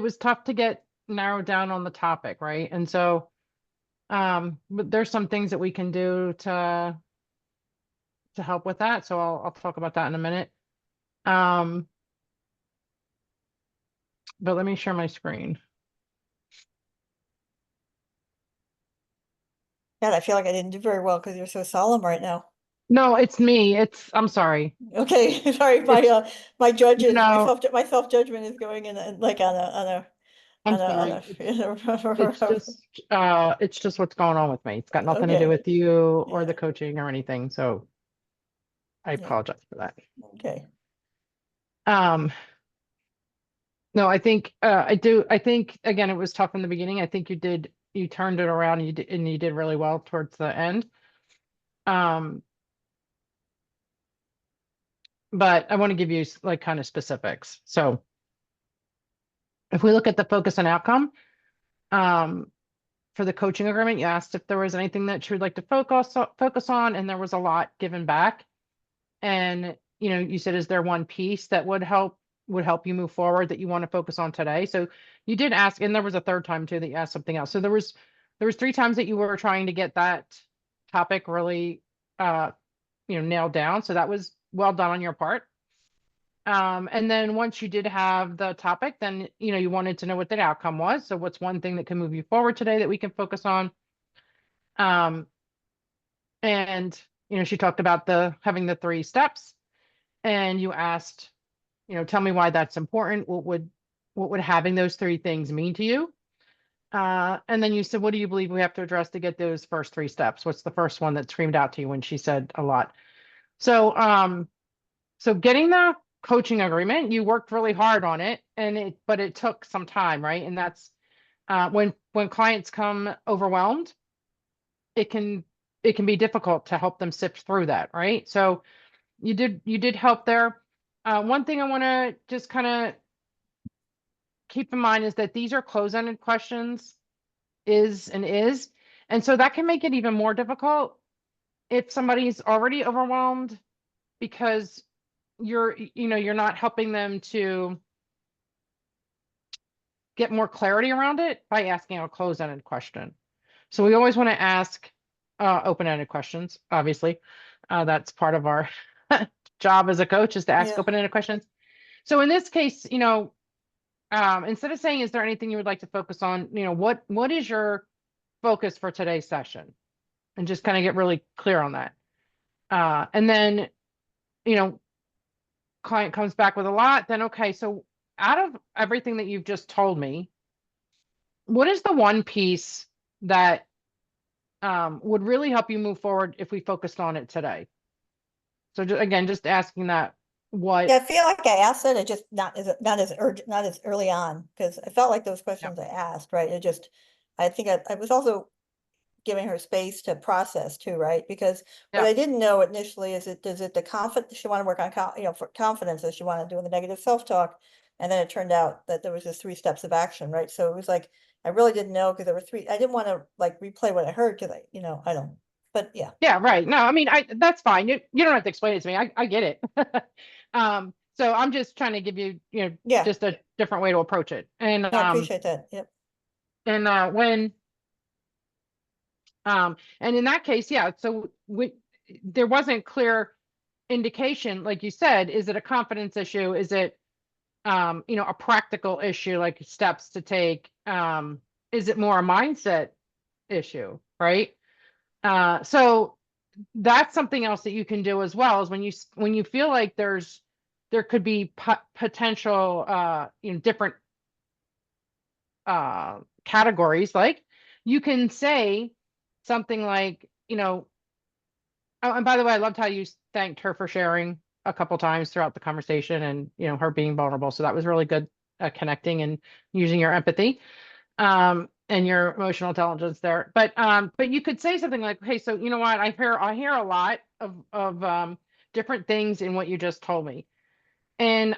was tough to get narrowed down on the topic, right? And so, but there's some things that we can do to help with that. So I'll talk about that in a minute. Um, but let me share my screen. God, I feel like I didn't do very well because you're so solemn right now. No, it's me. I'm sorry. Okay, sorry, my It's, my judges, no, my self-judgment is going in like on I'm on sorry. It's a it's just what's going on with me. It's got nothing to do okay, with you or yeah, the coaching or anything. So I yeah, apologize for that. okay. Um, no, I think again, it was tough in the beginning. I think you turned it around and you did really well towards the end. Um, but I want to give you like kind of specifics. So if we look at the focus and outcome, um, for the coaching agreement, you asked if there was anything that you would like to focus on, and there was a lot given back. And you said, is there one piece that would help you move forward that you want to focus on today? So you did ask, and there was a third time too that you asked something else. So there was 3 times that you were trying to get that topic really nailed down. So that was well done on your part. And then once you did have the topic, then you wanted to know what that outcome was. So what's one thing that can move you forward today that we can focus on? Um, and she talked about the having the 3 steps, and you asked, tell me why that's important. What would having those 3 things mean to you? And then you said, what do you believe we have to address to get those first 3 steps? What's the first one that screamed out to you when she said a lot? So getting the coaching agreement, you worked really hard on it, but it took some time, right? And that's when clients come overwhelmed, it can it can be difficult to help them sift through that, right? So you did help there. One thing I want to just kind of keep in mind is that these are close-ended questions, and so that can make it even more difficult if somebody's already overwhelmed because you're not helping them to get more clarity around it by asking a closed-ended question. So we always want to ask open-ended questions, obviously. That's part of our job as a coach is to ask Yeah. open-ended questions. So in this case, instead of saying, is there anything you would like to focus on, what is your focus for today's session? And just kind of get really clear on that. And then, you know, client comes back with a lot, then okay, so out of everything that you've just told me, what is the one piece that would really help you move forward if we focused on it today? So again, just asking that Yeah, what. I feel like I asked it, just not as urgent, not as early on, because I felt like those Yeah. questions I asked, right? I think I was also giving her space to process too, right? Because what Yeah. I didn't know initially is does it the confidence, she want to work on, for confidence, that she want to do the negative self-talk. And then it turned out that there was just 3 steps of action, right? So it was like, I really didn't know because there were 3, I didn't want to like replay what I heard because I don't, but yeah, Yeah, right. No, I mean, that's fine. You don't have to explain it to me. I get it. So I'm just trying to give you, yeah, just a different way to approach it. And no, I appreciate that. Yep. when and in that case, yeah, so there wasn't clear indication, like you said, is it a confidence issue? Is it a practical issue like steps to take? Is it more a mindset issue, right? So that's something else that you can do as well is when you feel like there could be potential different categories, like you can say something like oh, and by the way, I loved how you thanked her for sharing a couple times throughout the conversation and her being vulnerable, so that was really good, connecting and using your empathy and your emotional intelligence there. But you could say something like, hey, so you know what, I hear a lot of different things in what you just told me. And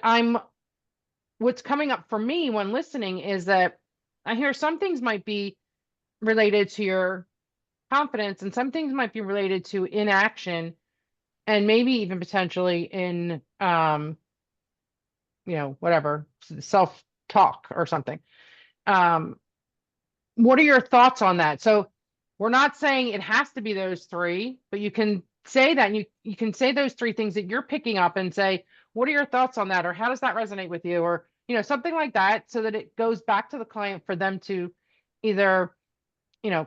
what's coming up for me when listening is that I hear some things might be related to your confidence and some things might be related to inaction and maybe even potentially in whatever, self talk or something. What are your thoughts on that? So we're not saying it has to be those three, but you can say that, and you can say those three things that you're picking up and say, what are your thoughts on that? Or how does that resonate with you? Or, something like that, so that it goes back to the client for them to either,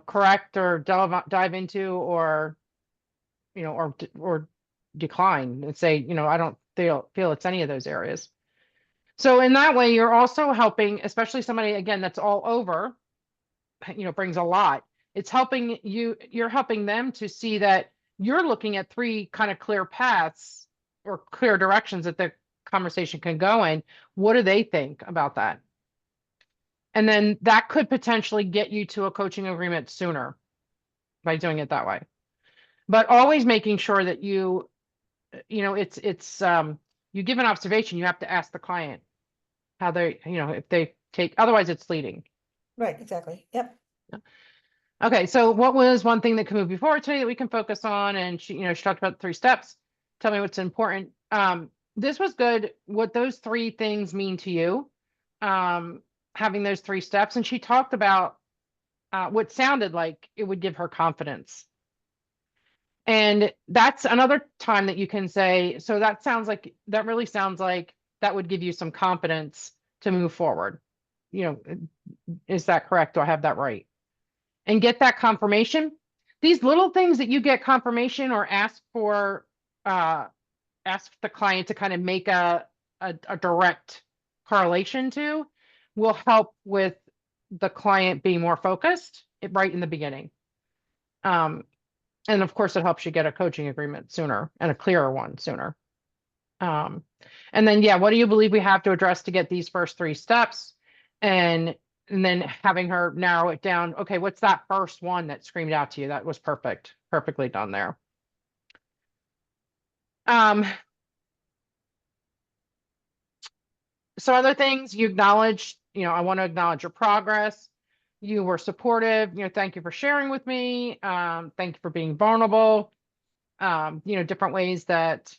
correct or dive into, or, or decline and say, I don't feel it's any of those areas. So in that way, you're also helping, especially somebody, again, that's all over, brings a lot. It's helping you're helping them to see that you're looking at three kind of clear paths or clear directions that the conversation can go in. What do they think about that? And then that could potentially get you to a coaching agreement sooner by doing it that way. But always making sure that it's you give an observation, you have to ask the client how they, if they take, otherwise it's leading. Right, exactly. Yep. Okay, so what was one thing that can move you forward today that we can focus on? And she talked about the 3 steps. Tell me what's important. This was good. What those 3 things mean to you, having those 3 steps. And she talked about what sounded like it would give her confidence. And that's another time that you can say, so that really sounds like that would give you some confidence to move forward. Is that correct? Do I have that right? And get that confirmation. These little things that you get confirmation or ask the client to kind of make a direct correlation to, will help with the client being more focused right in the beginning. And of course, it helps you get a coaching agreement sooner and a clearer one sooner. And then, what do you believe we have to address to get these first 3 steps? And then having her narrow it down. Okay, what's that first one that screamed out to you? That was perfectly done there. So other things you acknowledged, I want to acknowledge your progress. You were supportive, thank you for sharing with me. Thank you for being vulnerable. Different ways that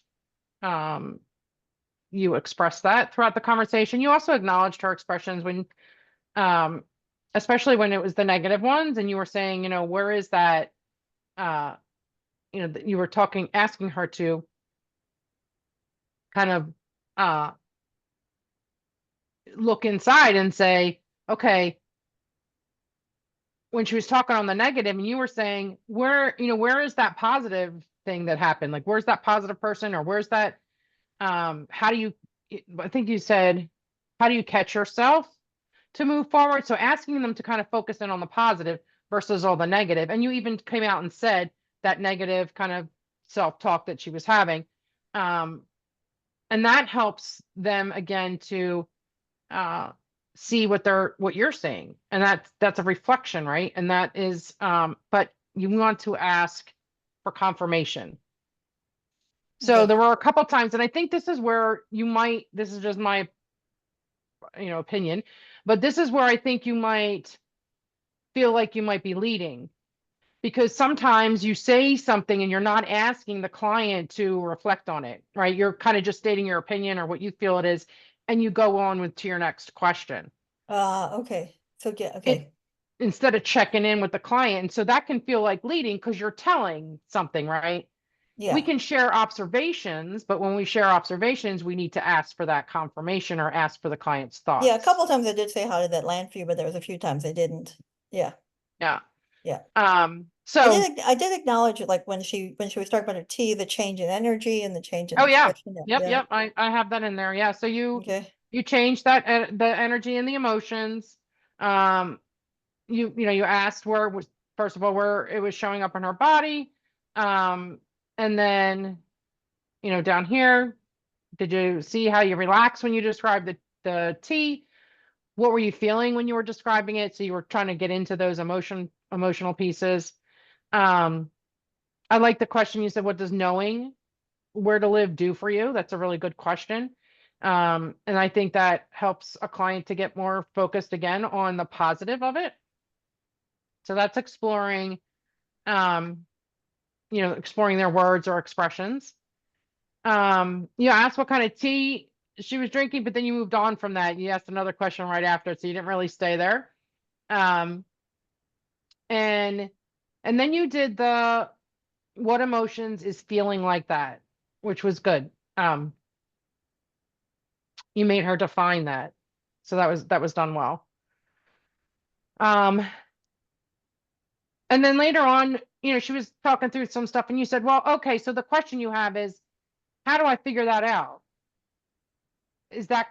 you expressed that throughout the conversation. You also acknowledged her expressions when, especially when it was the negative ones, and you were saying, where is that, you were asking her to kind of look inside and say, okay, when she was talking on the negative and you were saying, where is that positive thing that happened? Like, where's that positive person, or where's that, how do you, I think you said, how do you catch yourself to move forward? So asking them to kind of focus in on the positive versus all the negative. And you even came out and said that negative kind of self-talk that she was having. And that helps them again to see what you're seeing. And that's a reflection, right? And that is, but you want to ask for confirmation. So Okay. there were a couple times, and I think this is where this is just my, opinion, but this is where I think you might feel like you might be leading, because sometimes you say something and you're not asking the client to reflect on it, right? You're kind of just stating your opinion or what you feel it is, and you go on to your next question. Okay. So okay. Instead of checking in with the client. And so that can feel like leading because you're telling something, right? Yeah. We can share observations, but when we share observations, we need to ask for that confirmation or ask for the client's thoughts. Yeah, a couple times I did say, how did that land for you? But there was a few times I didn't. Yeah. Yeah. Yeah. So I did acknowledge it, like when she was talking about her tea, the change in energy and the change in yeah. expression. Yep. I have that in there. Yeah. So you change that, the energy and the emotions. You asked where it was, first of all, where it was showing up in her body. And then, down here, did you see how you relax when you described the tea? What were you feeling when you were describing it? So you were trying to get into those emotional pieces. I like the question you said, what does knowing where to live do for you? That's a really good question. And I think that helps a client to get more focused again on the positive of it. So that's exploring, exploring their words or expressions. Ask what kind of tea she was drinking, but then you moved on from that. You asked another question right after, so you didn't really stay there. Um, and then you did the what emotions is feeling like that, which was good. You made her define that. So that was done well. And then later on, she was talking through some stuff and you said, well, okay, so the question you have is, how do I figure that out? Is that,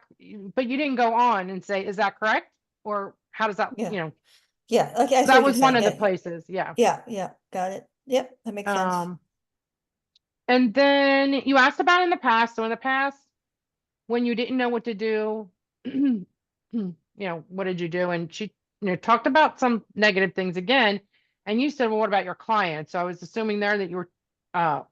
but you didn't go on and say, is that correct? Or how does that, Yeah. Yeah, okay, I see that what you're was one saying. of the Yeah, places. Yeah. yeah, got it. Yep, that makes sense. And then you asked about in the past. So in the past, when you didn't know what to do, what did you do? And she, talked about some negative things again. And you said, well, what about your client? So I was assuming there that you were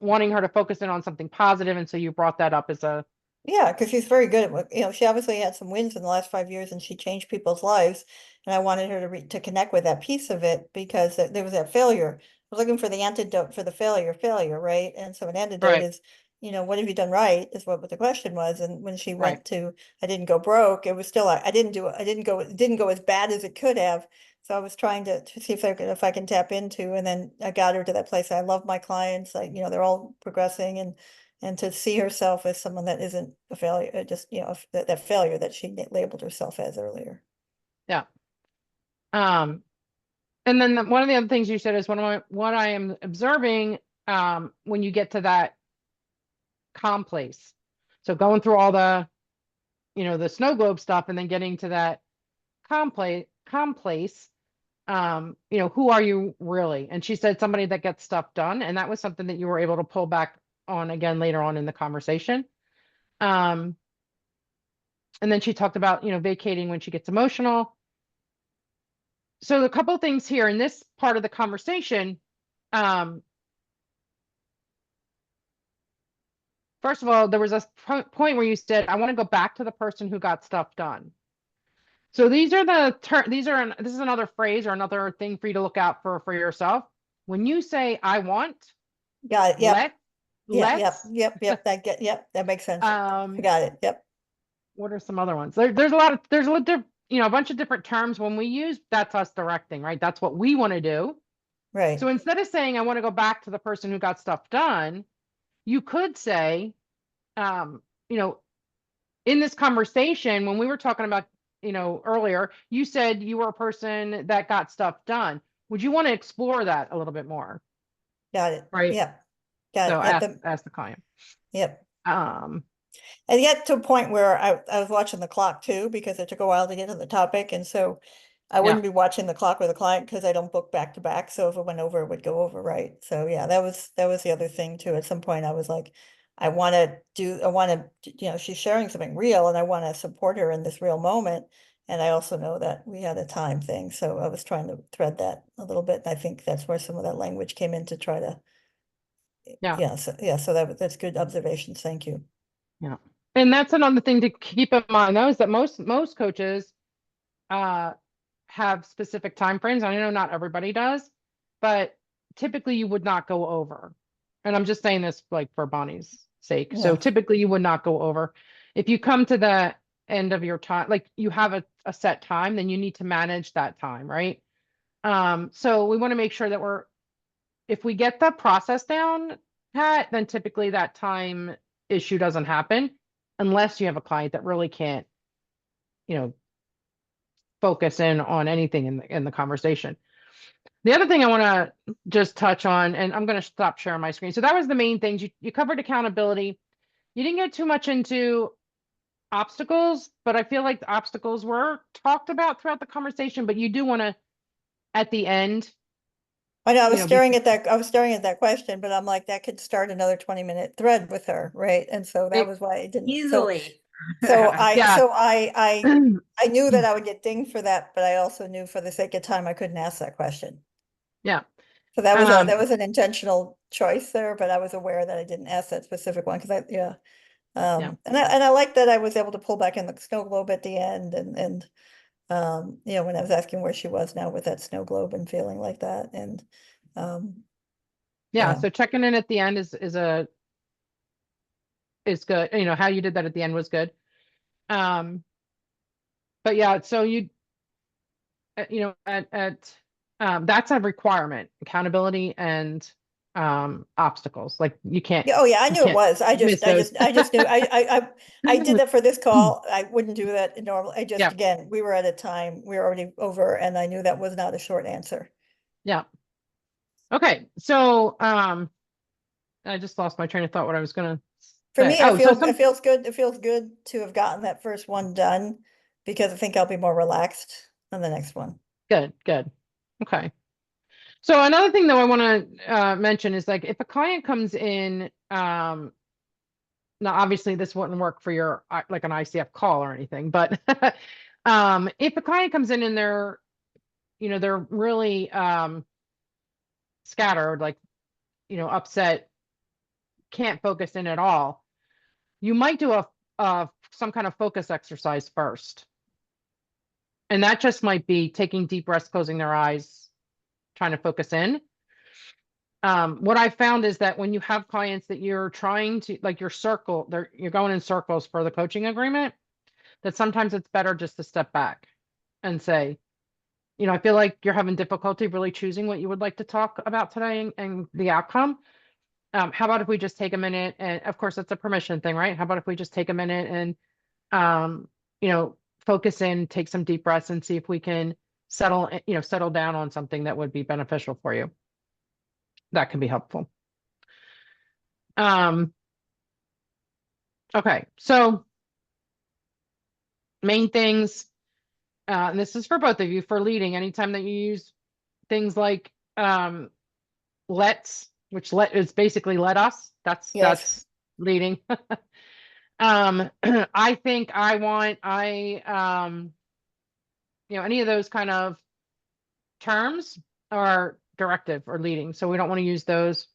wanting her to focus in on something positive, and so you brought that up as a Yeah, because she's very good at what, she obviously had some wins in the last 5 years and she changed people's lives. And I wanted her to connect with that piece of it because there was that failure. I was looking for the antidote for the failure, right? And so an antidote right, is, what have you done right is what the question was. And when she right. went to, I didn't go broke, it was still, I didn't do, it didn't go as bad as it could have. So I was trying to see if I can tap into, and then I got her to that place. I love my clients, they're all progressing, and to see herself as someone that isn't a failure, just, that failure that she labeled herself as earlier. Yeah. And then one of the other things you said is what I am observing when you get to that calm place. So going through all the, the snow globe stuff and then getting to that calm place, who are you really? And she said somebody that gets stuff done. And that was something that you were able to pull back on again later on in the conversation. And then she talked about, vacating when she gets emotional. So a couple of things here in this part of the conversation. First of all, there was a point where you said, I want to go back to the person who got stuff done. So these are this is another phrase or another thing for you to look out for yourself. When you say, I want, Got it, yep, let's, that makes sense. I um, got it, yep, what are some other ones? There's a lot of, a bunch of different terms when we use, that's us directing, right? That's what we want to do. right, So instead of saying, I want to go back to the person who got stuff done, you could say, you know, in this conversation, when we were talking about, earlier, you said you were a person that got stuff done. Would you want to explore that a little bit more? got it, Right. yep, got So it, yep, ask the client. yep. Um, And yet to a point where I was watching the clock too, because it took a while to get to the topic. And so I wouldn't be watching the clock with a client because I don't book back to back. So if it went over, it would go over, right? So yeah, that was the other thing too. At some point I was like, I want to, she's sharing something real and I want to support her in this real moment. And I also know that we had a time thing. So I was trying to thread that a little bit. And I think that's where some of that language came in to try to, yeah. so that's good observations. Thank you. Yeah. And that's another thing to keep in mind though, is that most coaches have specific time frames. I know not everybody does, but typically you would not go over. And I'm just saying this like for Bonnie's sake. So Yeah. typically you would not go over. If you come to the end of your time, like you have a set time, then you need to manage that time, right? So we want to make sure that if we get the process down, Pat, then typically that time issue doesn't happen unless you have a client that really can't, focus in on anything in the conversation. The other thing I want to just touch on, and I'm going to stop sharing my screen. So that was the main things. You covered accountability. You didn't get too much into obstacles, but I feel like the obstacles were talked about throughout the conversation, but you do want to, at the end, I know, I you was know, staring at that question, but I'm like, that could start another 20-minute thread with her, right? And so that was why I didn't. Easily. So yeah. I knew that I would get dinged for that, but I also knew for the sake of time, I couldn't ask that question. Yeah. So that was an intentional choice there, but I was aware that I didn't ask that specific one because Yeah. and I like that I was able to pull back in the snow globe at the end and when I was asking where she was now with that snow globe and feeling like that. And Yeah. So checking in at the end is good. How you did that at the end was good. But yeah, so that's a requirement, accountability and obstacles. Like Yeah, oh yeah, I you knew it can't was. miss those. I just knew, I did that for this call. I wouldn't do that normally. I just, Yeah, again, we were at a time, we were already over and I knew that was not a short answer. yeah. Okay, so I just lost my train of thought what I was gonna For say. me, Oh, so it feels good to have gotten that first one done because I think I'll be more relaxed on the next one. good, good. Okay. So another thing though I want to mention is like if a client comes in, now obviously this wouldn't work for your like an ICF call or anything, but if a client comes in and they're really scattered, like upset, can't focus in at all, you might do a some kind of focus exercise first. And that just might be taking deep breaths, closing their eyes, trying to focus in. What I found is that when you have clients that you're trying to like you're going in circles for the coaching agreement, that sometimes it's better just to step back and say, I feel like you're having difficulty really choosing what you would like to talk about today and the outcome. How about if we just take a minute, and of course it's a permission thing, right? How about if we just take a minute and um, focus in, take some deep breaths and see if we can settle down on something that would be beneficial for you. That can be helpful. Okay, so main things, and this is for both of you for leading, anytime that you use things like let's, which is basically let us, Yes. that's leading. I think any of those kind of terms are directive or leading, so we don't want to use those.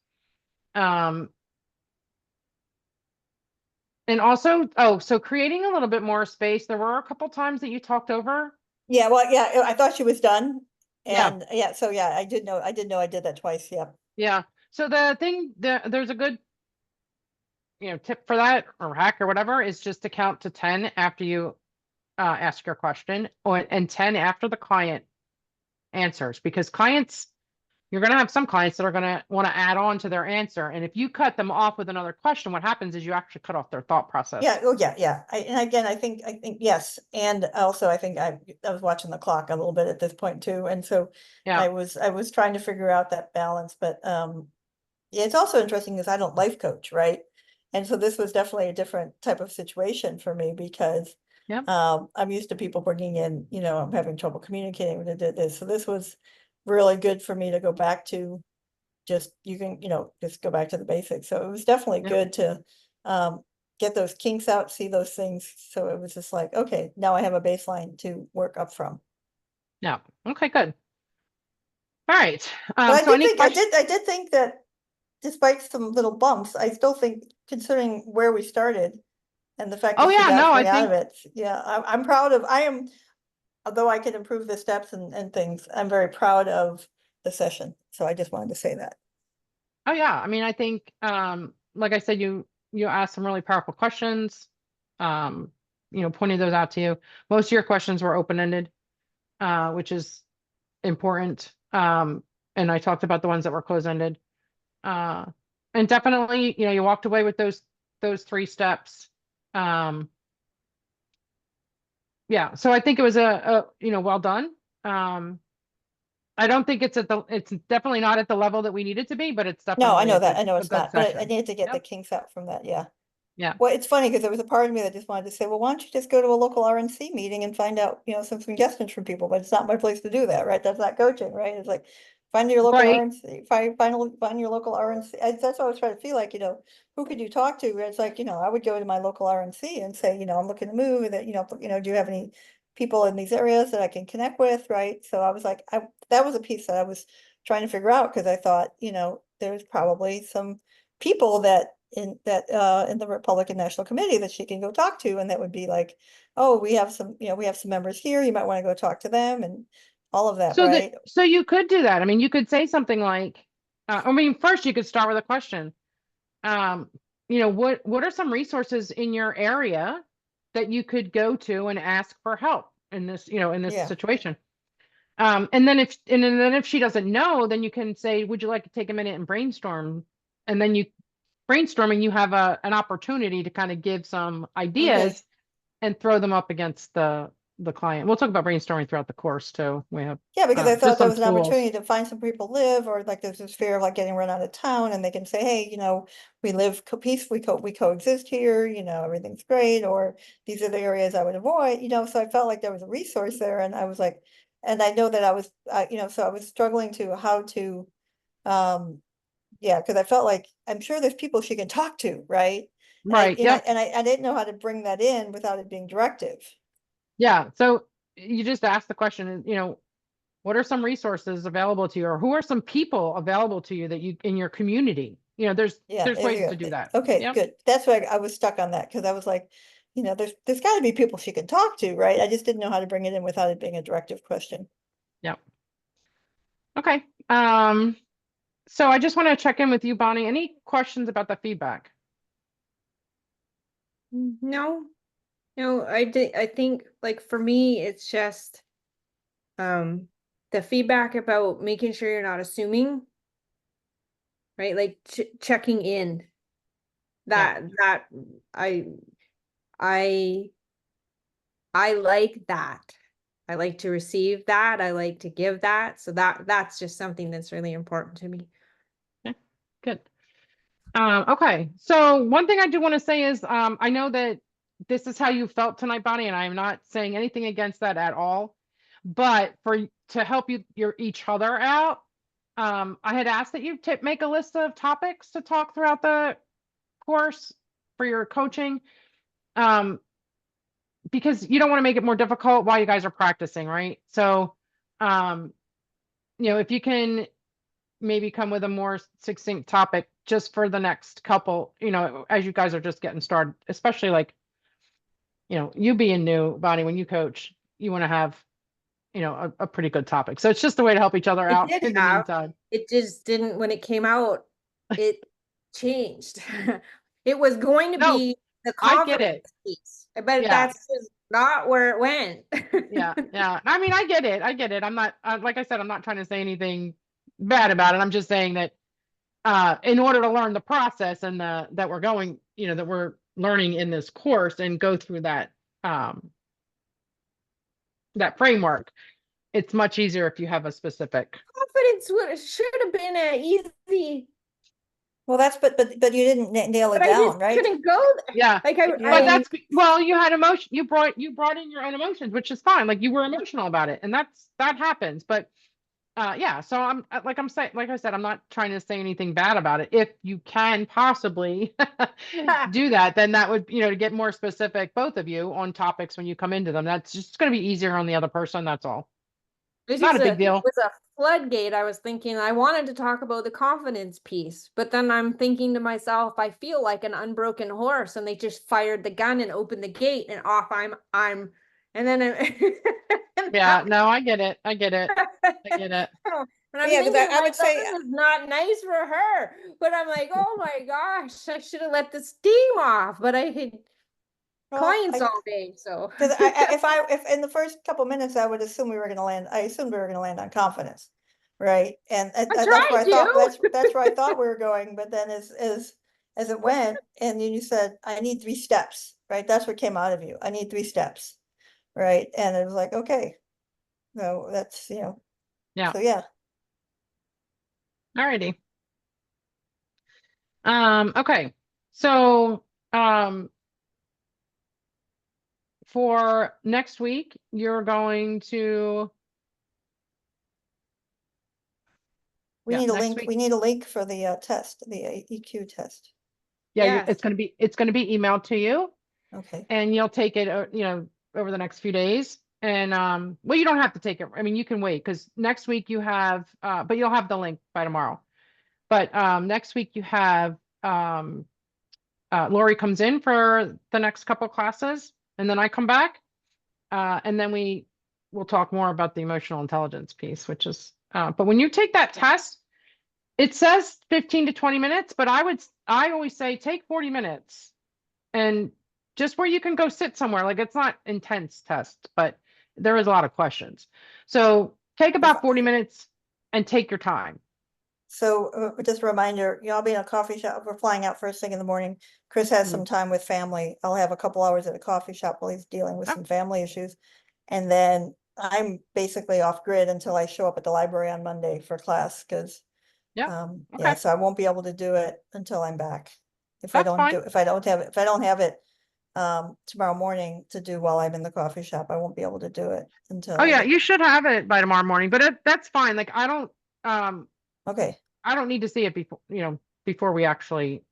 And also, so creating a little bit more space. There were a couple times that you talked over. Yeah, well, yeah, I thought she was done. Yeah. And yeah, so yeah, I did know I did that twice. Yeah. Yeah. So there's a good, tip for that or hack or whatever is just to count to 10 after you ask your question and 10 after the client answers, because you're going to have some clients that are going to want to add on to their answer. And if you cut them off with another question, what happens is you actually cut off their thought process. Yeah, oh yeah, yeah. And again, I think yes. And also I think I was watching the clock a little bit at this point too. And so Yeah. I was trying to figure out that balance, but yeah, it's also interesting because I don't life coach, right? And so this was definitely a different type of situation for me because Yeah. I'm used to people bringing in, I'm having trouble communicating when I did this. So this was really good for me to go back to just just go back to the basics. So it was definitely Yeah. good to get those kinks out, see those things. So it was just like, okay, now I have a baseline to work up from. Yeah. Okay, good. All right. But So any I questions? did think that despite some little bumps, I still think considering where we started and the fact Oh that she yeah, got no, I something out of think, it, yeah, I am, although I can improve the steps and things, I'm very proud of the session. So I just wanted to say that. oh yeah, I mean, I think, like I said, you asked some really powerful questions, pointing those out to you. Most of your questions were open-ended, which is important. And I talked about the ones that were close-ended. And definitely, you walked away with those 3 steps. Yeah, so I think it was well done. I don't think it's definitely not at the level that we need it to be, but it's No, I definitely know a that. I know a it's good not, but I session. needed to get the Yep. kinks out from that. Yeah. Yeah. Well, it's funny because there was a part of me that just wanted to say, well, why don't you just go to a local RNC meeting and find out, some suggestions from people, but it's not my place to do that, right? That's not coaching, right? It's like, find your local Right. RNC, find your local RNC. That's what I was trying to feel like, who could you talk to? It's like, I would go to my local RNC and say, I'm looking to move and that, do you have any people in these areas that I can connect with, right? So I was like, that was a piece that I was trying to figure out because I thought, there's probably some people that in the Republican National Committee that she can go talk to, and that would be like, oh, we have some members here, you might want to go talk to them and all of that, right? So you could do that. I mean, you could say something like, first you could start with a question. What are some resources in your area that you could go to and ask for help in this, in this Yeah. situation. And then if she doesn't know, then you can say, would you like to take a minute and brainstorm? And then you brainstorming, you have an opportunity to kind of give some ideas and throw them up against the client. We'll talk about brainstorming throughout the course too. We have Yeah, because I just thought that some was an tools. opportunity to find some people live, or like there's this fear of like getting run out of town, and they can say, hey, we live peacefully, we coexist here, everything's great, or these are the areas I would avoid, so I felt like there was a resource there, and I was like, and I know that I was, so I was struggling to how to, yeah, because I felt like, I'm sure there's people she can talk to, right? And Right. Yep. I didn't know how to bring that in without it being directive. Yeah. So you just ask the question, what are some resources available to you, or who are some people available to you that you in your community? There's Yeah, there ways you to go. do that. Okay, Yep. good. That's why I was stuck on that, because I was like, there's got to be people she can talk to, right? I just didn't know how to bring it in without it being a directive question. Yep. Okay. So I just want to check in with you, Bonnie. Any questions about the feedback? No, no, I think like for me, it's just the feedback about making sure you're not assuming, right? Like checking in. Yeah. That I I I like that. I like to receive that. I like to give that. So that's just something that's really important to me. Okay. Good. Okay. So one thing I do want to say is, I know that this is how you felt tonight, Bonnie, and I'm not saying anything against that at all. But to help each other out, I had asked that you make a list of topics to talk throughout the course for your coaching. Because you don't want to make it more difficult while you guys are practicing, right? So, if you can maybe come with a more succinct topic just for the next couple, as you guys are just getting started, especially like, you being new, Bonnie, when you coach, you want to have, a pretty good topic. So it's just a way to help each other It out did in the have, meantime. it just didn't, when it came out, it changed. It was going to No, be the I get confidence it. piece, but Yeah. that's just not where it went. Yeah. Yeah. I mean, I get it. I get it. I'm not, like I said, I'm not trying to say anything bad about it. I'm just saying that in order to learn the process and that we're going, that we're learning in this course and go through that framework, it's much easier if you have a specific. Confidence should have been a easy, Well, but you didn't nail it but I just down, right? couldn't go there. Yeah. Like But that's, well, you had emotion, you brought in your own emotions, which is fine. Like you were emotional about it, and that happens. But yeah, so I'm saying, like I said, I'm not trying to say anything bad about it. If you can possibly do that, then that would, to get more specific, both of you, on topics when you come into them. That's just going to be easier on the other person. That's all. This Not is a big deal. was a floodgate. I was thinking I wanted to talk about the confidence piece, but then I'm thinking to myself, I feel like an unbroken horse, and they just fired the gun and opened the gate, and off I'm, and then Yeah, no, I get it. I get it. And I'm Yeah, because thinking to I would myself, say, this is not nice for her. But I'm like, oh my gosh, I should have let the steam off. But I had well, clients all day, so because if in the first couple minutes, I would assume I assumed we were going to land on confidence, right? And I that's where tried I thought, to. that's where I thought we were going. But then as it went, and you said, I need 3 steps, right? That's what came out of you. I need 3 steps, right? And it was like, okay, no, that's, Yeah. so yeah. Alrighty. Okay. So, for next week, you're going to, We yeah, need a next link, week. we need a link for the test, the EQ test. Yeah, Yes. it's going to be emailed to you, Okay, and you'll take it, over the next few days. And, well, you don't have to take it. I mean, you can wait, because next week you have, but you'll have the link by tomorrow. But, next week you have, Lori comes in for the next couple classes, and then I come back. And then we'll talk more about the emotional intelligence piece, which is, but when you take that test, it says 15 to 20 minutes, but I always say take 40 minutes and just where you can go sit somewhere. Like it's not intense test, but there is a lot of questions. So take about 40 minutes and take your time. So just a reminder, I'll be in a coffee shop. We're flying out first thing in the morning. Chris has some time with family. I'll have a couple hours at a coffee shop while he's dealing with Oh. some family issues. And then I'm basically off grid until I show up at the library on Monday for class, because Yeah. yeah, Okay. so I won't be able to do it until I'm back. If I That's don't fine. do, if I don't have it tomorrow morning to do while I'm in the coffee shop, I won't be able to do it until Oh I yeah, get, you should have it by tomorrow morning, but that's fine. Like okay, I don't need to see it before, before we actually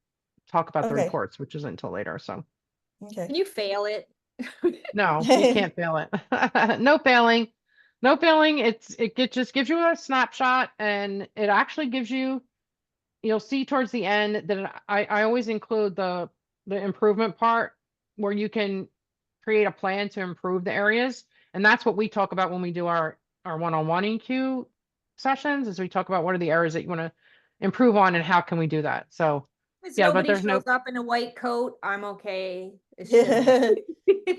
talk about the okay, reports, which isn't until later. So okay. Can you fail it? no, you can't fail it. No failing. No failing. Just gives you a snapshot, and it actually gives you'll see towards the end that I always include the improvement part where you can create a plan to improve the areas. And that's what we talk about when we do our one-on-one EQ sessions, is we talk about what are the areas that you want to improve on and how can we do that. So If yeah, but nobody there's no, shows up in a white coat, I'm okay. It's just-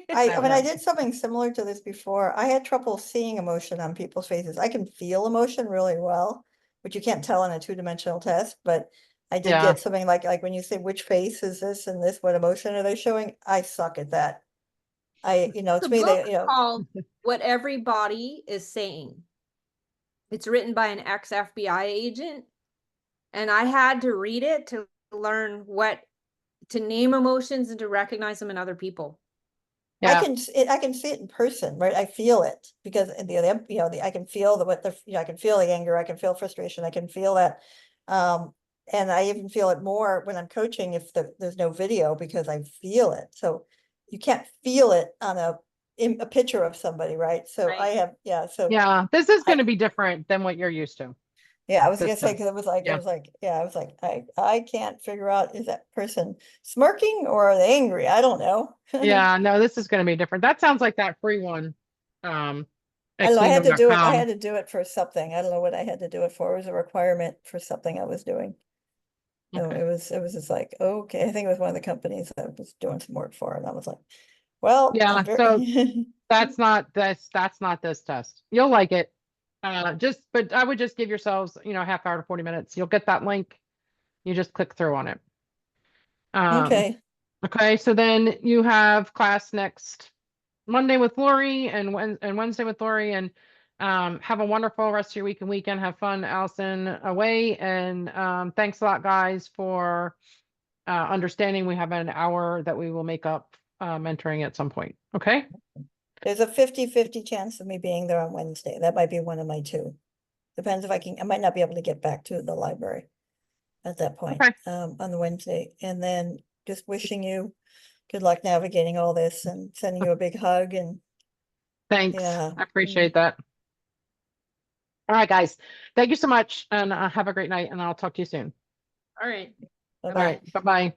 When I did something similar to this before, I had trouble seeing emotion on people's faces. I can feel emotion really well, which you can't tell in a two-dimensional test, but I did Yeah. get something like when you say which face is this and this, what emotion are they showing? I suck at that. To The me, book they, called What Everybody is Saying. It's written by an ex-FBI agent, and I had to read it to learn to name emotions and to recognize them in other people. I yeah, can I can see it in person, right? I feel it because I can feel I can feel the anger, I can feel frustration, I can feel that. And I even feel it more when I'm coaching if there's no video, because I feel it. So you can't feel it on a picture of somebody, right? So Right. I have, yeah. This is I going to be different than what you're used to. yeah, I was This gonna say, stuff. because it was like, Yeah. I can't figure out, is that person smirking or are they angry? I don't know. Yeah, no, this is going to be different. That sounds like that free one. I At don't know, I cleanroom.com. had to do it for something. I don't know what I had to do it for. It was a requirement for something I was doing. So Okay. it was just like, okay, I think it was one of the companies that I was doing some work for, and I was like, well, Yeah, I'm so very, that's not this test. You'll like it. But I would just give yourselves, half hour to 40 minutes. You'll get that link. You just click through on it. okay, Okay, so then you have class next Monday with Lori and Wednesday with Lori, and have a wonderful rest of your week and weekend. Have fun, Allison, away. And thanks a lot, guys, for understanding we have an hour that we will make up mentoring at some point. Okay. there's a 50-50 chance of me being there on Wednesday. That might be one of my two. Depends if I might not be able to get back to the library at that point, Okay. on the Wednesday. And then just wishing you good luck navigating all this and sending you a big hug, and Thanks. yeah. I appreciate that. All right, guys. Thank you so much, and have a great night, and I'll talk to you soon. All right. All Bye-bye. right. Bye-bye.